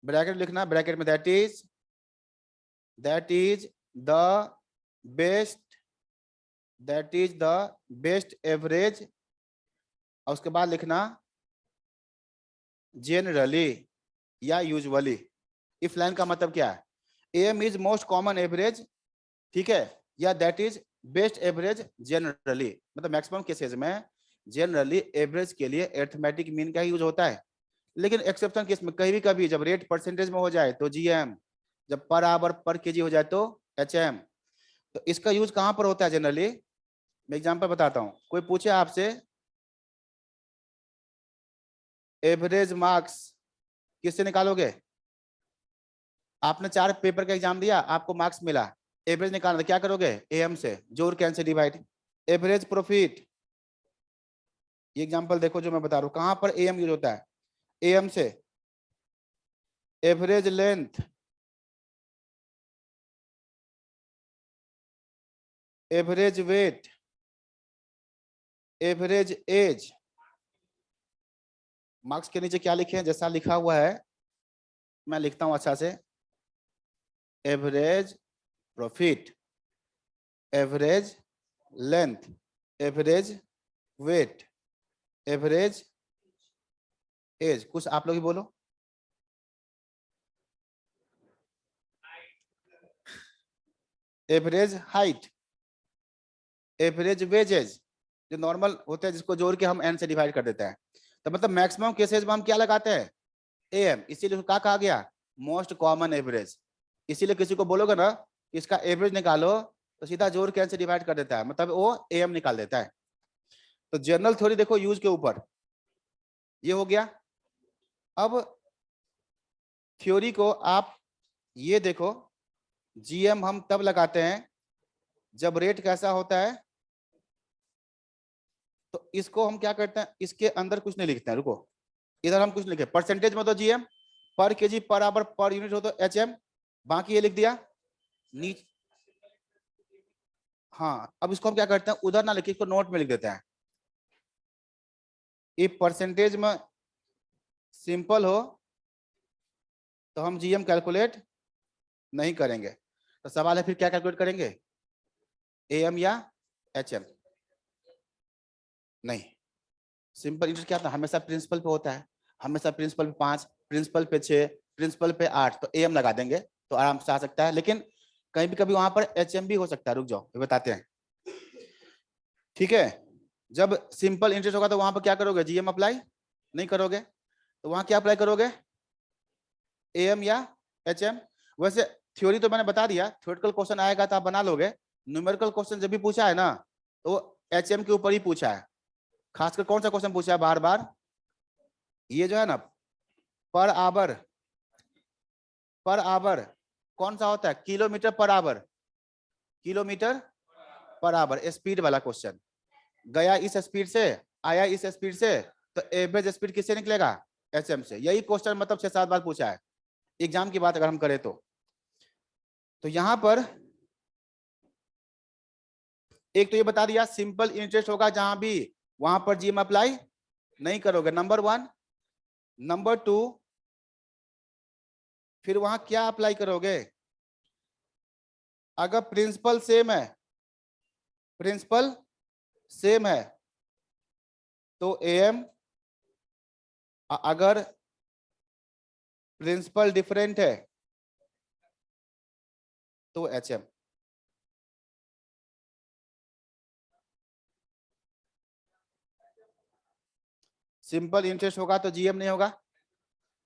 bracket लिखना, ब्रैकेट में that is the best average, और उसके बाद लिखना जनरली या यूजुअली। इफ लाइन का मतलब क्या है? AM is most common average, ठीक है, या that is best average generally, मतलब मैक्सिमम केसेस में जनरली एवरेज के लिए अरिथमेटिक मीन का यूज होता है। लेकिन एक्सेप्शन केस में कहीं भी कभी जब रेट परसेंटेज में हो जाए तो GM, जब पर आवर पर केजी हो जाए तो HM। तो इसका यूज कहां पर होता है जनरली? मैं एग्जांपल बताता हूं। कोई पूछे आपसे एवरेज मार्क्स किससे निकालोगे? आपने 4 पेपर का एग्जाम दिया, आपको मार्क्स मिला, एवरेज निकालना, क्या करोगे? AM से जोड़ can say divide. Average profit, ये एग्जांपल देखो जो मैं बता रहा हूं, कहां पर AM यूज होता है? AM से। Average length, average weight, average age. Marks के नीचे क्या लिखे हैं? जैसा लिखा हुआ है मैं लिखता हूं अच्छा से, average profit, average length, average weight, average age. कुछ आप लोग ही बोलो। एवरेज हाइट, एवरेज वेजेज, जो नॉर्मल होते हैं जिसको जोड़ के हम n से डिवाइड कर देते हैं। तो मतलब मैक्सिमम केसेस में हम क्या लगाते हैं? AM। इसीलिए क्या कहा गया? Most common average. इसीलिए किसी को बोलोगे ना इसका एवरेज निकालो, तो सीधा जोड़ के n से डिवाइड कर देता है, मतलब वो AM निकाल देता है। तो जनरल थ्योरी देखो यूज के ऊपर, ये हो गया। अब थ्योरी को आप ये देखो, GM हम तब लगाते हैं जब रेट कैसा होता है, तो इसको हम क्या करते हैं, इसके अंदर कुछ नहीं लिखते हैं, रुको, इधर हम कुछ लिखे, परसेंटेज में तो GM, पर KG per hour per unit हो तो HM, बाकी ये लिख दिया नीचे। हाँ, अब इसको हम क्या करते हैं, उधर ना लिखे, इसको नोट में लिख देते हैं। इफ परसेंटेज में सिंपल हो तो हम GM कैलकुलेट नहीं करेंगे, तो सवाल है फिर क्या कैलकुलेट करेंगे? AM या HM? नहीं, सिंपल इंटरेस्ट क्या था? हमेशा प्रिंसिपल पे होता है, हमेशा प्रिंसिपल पे 5, प्रिंसिपल पे 6, प्रिंसिपल पे 8, तो AM लगा देंगे तो आराम से आ सकता है। लेकिन कहीं भी कभी वहां पर HM भी हो सकता है, रुक जाओ ये बताते हैं, ठीक है। जब सिंपल इंटरेस्ट होगा तो वहां पर क्या करोगे? GM अप्लाई नहीं करोगे, तो वहां क्या अप्लाई करोगे? AM या HM? वैसे थ्योरी तो मैंने बता दिया, थ्योरेटिकल क्वेश्चन आएगा तो आप बना लोगे। न्यूमेरिकल क्वेश्चन जब भी पूछा है ना, तो HM के ऊपर ही पूछा है। खासकर कौन सा क्वेश्चन पूछा है बार बार? ये जो है ना, पर आवर, पर आवर कौन सा होता है? Kilometre per hour, kilometre per hour, speed वाला क्वेश्चन। गया इस स्पीड से, आया इस स्पीड से, तो एवरेज स्पीड किससे निकलेगा? HM से। यही क्वेश्चन मतलब 6-7 बार पूछा है एग्जाम की बात अगर हम करें तो यहां पर एक तो ये बता दिया सिंपल इंटरेस्ट होगा जहां भी, वहां पर GM अप्लाई नहीं करोगे, नंबर 1। नंबर 2, फिर वहां क्या अप्लाई करोगे? अगर प्रिंसिपल सेम है, प्रिंसिपल सेम है तो AM, अगर प्रिंसिपल डिफरेंट है तो HM। सिंपल इंटरेस्ट होगा तो GM नहीं होगा।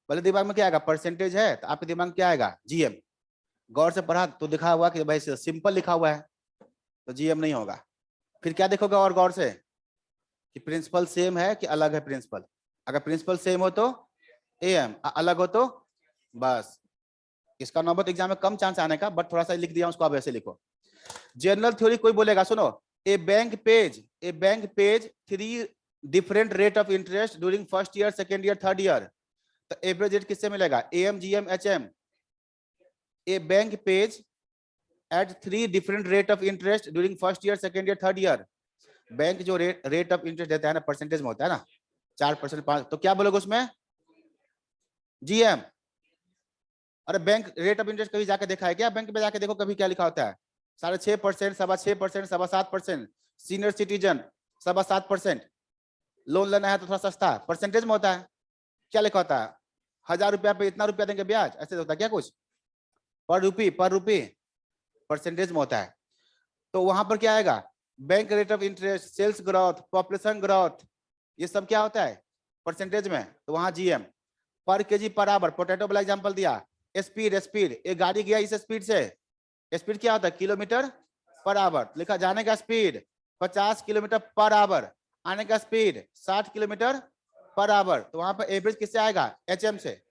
भले दिमाग में क्या आएगा, परसेंटेज है तो आपके दिमाग में क्या आएगा, GM। गौर से पढ़ा तो दिखा हुआ कि भाई सिंपल लिखा हुआ है तो GM नहीं होगा। फिर क्या देखोगे और गौर से कि प्रिंसिपल सेम है कि अलग है प्रिंसिपल। अगर प्रिंसिपल सेम हो तो AM, अलग हो तो बस। इसका नौबत एग्जाम में कम चांस आने का, बट थोड़ा सा लिख दिया उसको, आप ऐसे लिखो। जनरल थ्योरी कोई बोलेगा, सुनो, a bank pays 3 different rate of interest during first year, second year, third year, तो एवरेज रेट किससे मिलेगा, AM, GM, HM। A bank pays at 3 different rate of interest during first year, second year, third year. Bank जो रेट ऑफ इंटरेस्ट देता है ना, परसेंटेज में होता है ना, 4%, 5, तो क्या बोलोगे उसमें, GM। अरे बैंक रेट ऑफ इंटरेस्ट कभी जाके देखा है क्या, बैंक में जाके देखो कभी क्या लिखा होता है, 6.5%, 6.25%, 7.25%, सीनियर सिटीजन 7.25%, लोन लेना है तो थोड़ा सस्ता परसेंटेज में होता है, क्या लिखा होता है, 1000 रुपया पे इतना रुपया देंगे ब्याज, ऐसे होता है क्या कुछ, पर रुपी परसेंटेज में होता है। तो वहां पर क्या आएगा, bank rate of interest, sales growth, population growth, ये सब क्या होता है परसेंटेज में, तो वहां GM। पर केजी पर आवर, पोटैटो वाला एग्जांपल दिया। स्पीड, एक गाड़ी गया इस स्पीड से, स्पीड क्या होता है, किलोमीटर पर आवर, लिखा जाने का स्पीड 50 किलोमीटर पर आवर, आने का स्पीड 60 किलोमीटर पर आवर, तो वहां पर एवरेज किससे आएगा, HM से।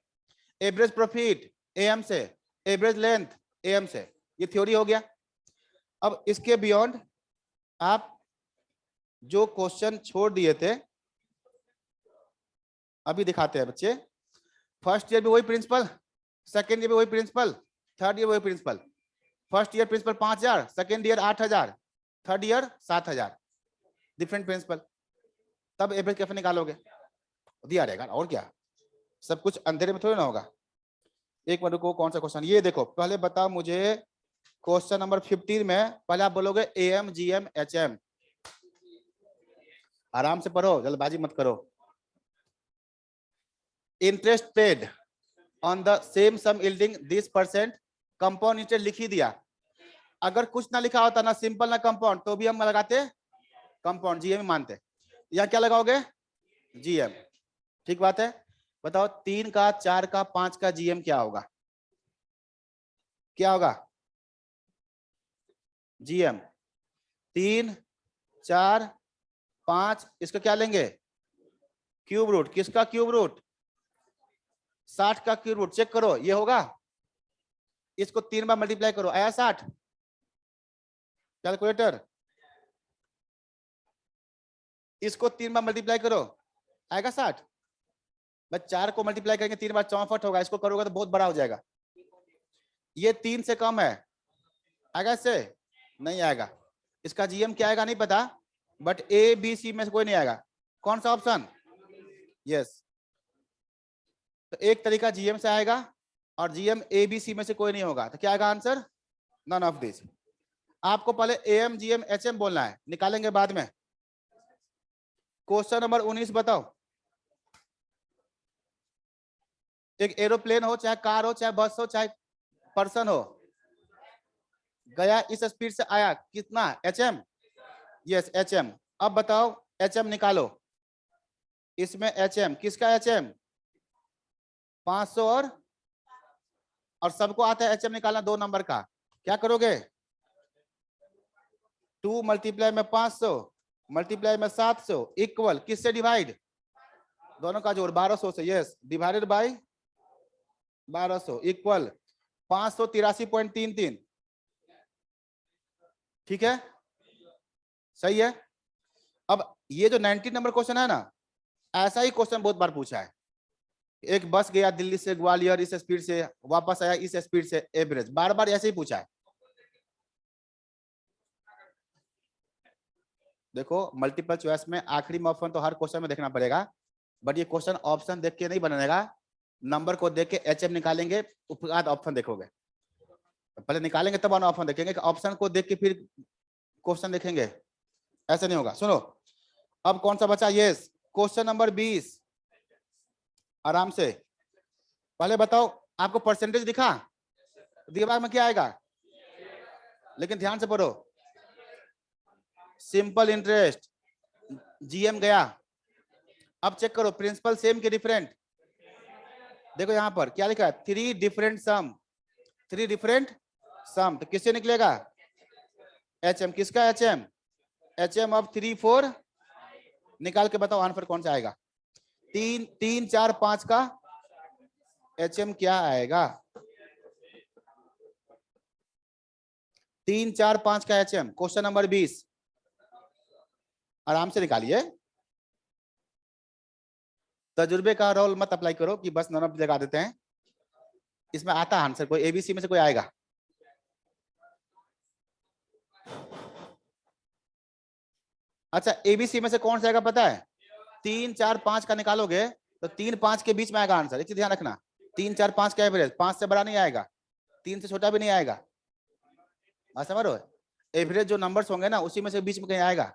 एवरेज प्रॉफिट AM से, एवरेज लेंथ AM से। ये थ्योरी हो गया। अब इसके बियॉन्ड आप जो क्वेश्चन छोड़ दिए थे अभी दिखाते हैं बच्चे। फर्स्ट ईयर में वही प्रिंसिपल, सेकेंड ईयर में वही प्रिंसिपल, थर्ड ईयर वही principal. First year principal 5000, second year 8000, third year 7000, different principal. तब एवरेज कैसे निकालोगे, दिया रहेगा और क्या, सब कुछ अंधेरे में थोड़ी ना होगा। एक मिनट को, कौन सा क्वेश्चन, ये देखो, पहले बताओ मुझे क्वेश्चन नंबर 15 में, पहले आप बोलोगे AM, GM, HM। आराम से पढ़ो, जल्दबाजी मत करो। Interest paid on the same sum yielding this % compound interest लिख ही दिया। अगर कुछ ना लिखा होता ना, सिंपल ना कंपाउंड, तो भी हम लगाते कंपाउंड, GM मानते। या क्या लगाओगे, GM। ठीक बात है। बताओ 3 का, 4 का, 5 का GM क्या होगा, क्या होगा, GM 3, 4, 5, इसका क्या लेंगे, क्यूब रूट। किसका क्यूब रूट, 60 का क्यूब रूट। चेक करो ये होगा, इसको 3 बार मल्टीप्लाई करो, आया 60, कैलकुलेटर। इसको 3 बार मल्टीप्लाई करो, आएगा 60। बस 4 को मल्टीप्लाई करेंगे 3 बार 64 होगा, इसको करोगे तो बहुत बड़ा हो जाएगा। ये 3 से कम है, आएगा इससे, नहीं आएगा। इसका GM क्या आएगा नहीं पता, बट ABC में से कोई नहीं आएगा। कौन सा ऑप्शन, यस। तो एक तरीका GM से आएगा और GM ABC में से कोई नहीं होगा, तो क्या आएगा आंसर, नन ऑफ दिस। आपको पहले AM, GM, HM बोलना है, निकालेंगे बाद में। क्वेश्चन नंबर 19 बताओ। एक एरोप्लेन हो, चाहे कार हो, चाहे बस हो, चाहे पर्सन हो, गया इस स्पीड से आया, कितना, HM, यस HM। अब बताओ HM निकालो, इसमें HM, किसका HM, 500 और सबको आता है HM निकालना 2 नंबर का। क्या करोगे, 2 मल्टीप्लाई में 500 मल्टीप्लाई में 700 इक्वल किससे डिवाइड, दोनों का जोड़ 1200 से, यस, डिवाइडेड बाय 1200 इक्वल 583.33। ठीक है, सही है। अब ये जो 19 नंबर क्वेश्चन है ना, ऐसा ही क्वेश्चन बहुत बार पूछा है। एक बस गया दिल्ली से ग्वालियर इस स्पीड से, वापस आया इस स्पीड से, एवरेज, बार बार ऐसे ही पूछा है। देखो मल्टीपल चॉइस में आखिरी में ऑप्शन तो हर क्वेश्चन में देखना पड़ेगा, बट ये क्वेश्चन ऑप्शन देख के नहीं बनेगा, नंबर को देख के HM निकालेंगे, उसके बाद ऑप्शन देखोगे। पहले निकालेंगे तब ऑप्शन देखेंगे, ऑप्शन को देख के फिर क्वेश्चन देखेंगे, ऐसा नहीं होगा। सुनो अब कौन सा बचा, यस, क्वेश्चन नंबर 20, आराम से पहले बताओ, आपको परसेंटेज दिखा? दिमाग में क्या आएगा? लेकिन ध्यान से पढ़ो। सिंपल इंटरेस्ट, जीएम गया। अब चेक करो प्रिंसिपल सेम के डिफरेंट। देखो यहां पर क्या लिखा है, 3 डिफरेंट सम, 3 डिफरेंट सम। तो किससे निकलेगा? एचएम। किसका एचएम? HM of 3 4। निकाल के बताओ आंसर कौन सा आएगा? 3 3 4 5 का एचएम क्या आएगा? 3 4 5 का एचएम, क्वेश्चन नंबर 20। आराम से निकालिए। तजुर्बे का रोल मत अप्लाई करो कि बस नॉन लगा देते हैं। इसमें आता आंसर कोई एबीसी में से कोई आएगा? अच्छा, एबीसी में से कौन सा आएगा पता है? 3 4 5 का निकालोगे तो 3 5 के बीच में आएगा आंसर। एक चीज ध्यान रखना, 3 4 5 का एवरेज 5 से बड़ा नहीं आएगा, 3 से छोटा भी नहीं आएगा। बात समझ रहे हो? एवरेज जो नंबर्स होंगे ना उसी में से बीच में कहीं आएगा।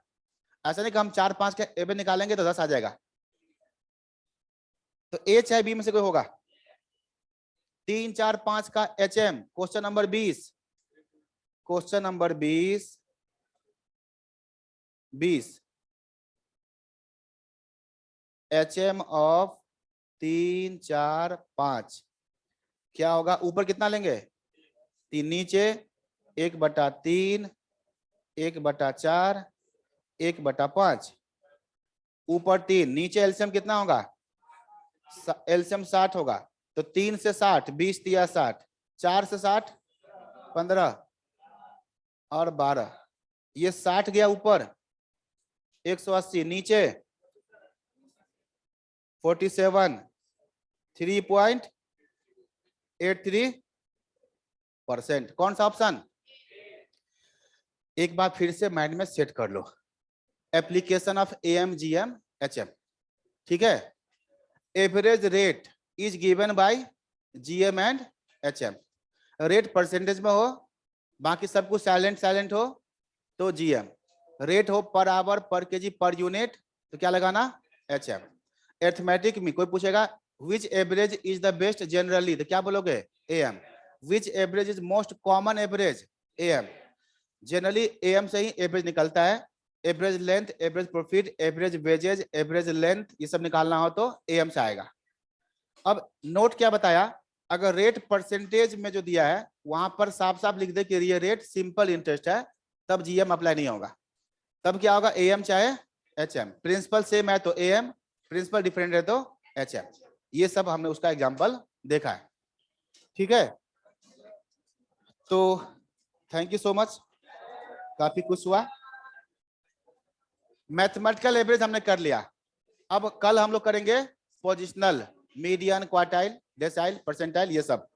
ऐसा नहीं कि हम 4 5 का एवरेज निकालेंगे तो 10 आ जाएगा। तो ए चाहे बी में से कोई होगा। 3 4 5 का HM, question number 20। Question number 20 HM of 3 4 5 क्या होगा? ऊपर कितना लेंगे? 3, नीचे 1/3, 1/4, 1/5। ऊपर 3, नीचे एलसीएम कितना होगा? एलसीएम 60 होगा। तो 3 से 60, 20 दिया 60, 4 से 60, 15 और 12। ये 60 गया ऊपर, 180 नीचे 47, 3.83%। कौन सा ऑप्शन? एक बार फिर से माइंड में सेट कर लो, application of AM GM HM. ठीक है, average rate is given by GM and HM. Rate percentage में हो, बाकी सब कुछ साइलेंट हो तो जीएम। रेट हो पर आवर, पर केजी, पर यूनिट तो क्या लगाना? एचएम। अरिथमेटिक में कोई पूछेगा which average is the best generally तो क्या बोलोगे? AM. Which average is most common average? AM. Generally AM से ही एवरेज निकलता है। Average length, average profit, average wages, average length, ये सब निकालना हो तो एएम से आएगा। अब नोट क्या बताया, अगर रेट परसेंटेज में जो दिया है वहां पर साफ साफ लिख दे कि ये रेट सिंपल इंटरेस्ट है, तब जीएम अप्लाई नहीं होगा। तब क्या होगा? एएम चाहे एचएम। प्रिंसिपल सेम है तो एएम, प्रिंसिपल डिफरेंट है तो एचएम। ये सब हमने उसका एग्जांपल देखा है। ठीक है, तो थैंक यू सो मच, काफी कुछ हुआ। मैथमेटिकल एवरेज हमने कर लिया। अब कल हम लोग करेंगे positional, median, quartile, decyl, percentile, ये सब।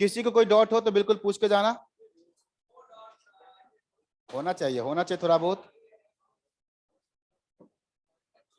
किसी को कोई डाउट हो तो बिल्कुल पूछ के जाना। होना चाहिए थोड़ा बहुत।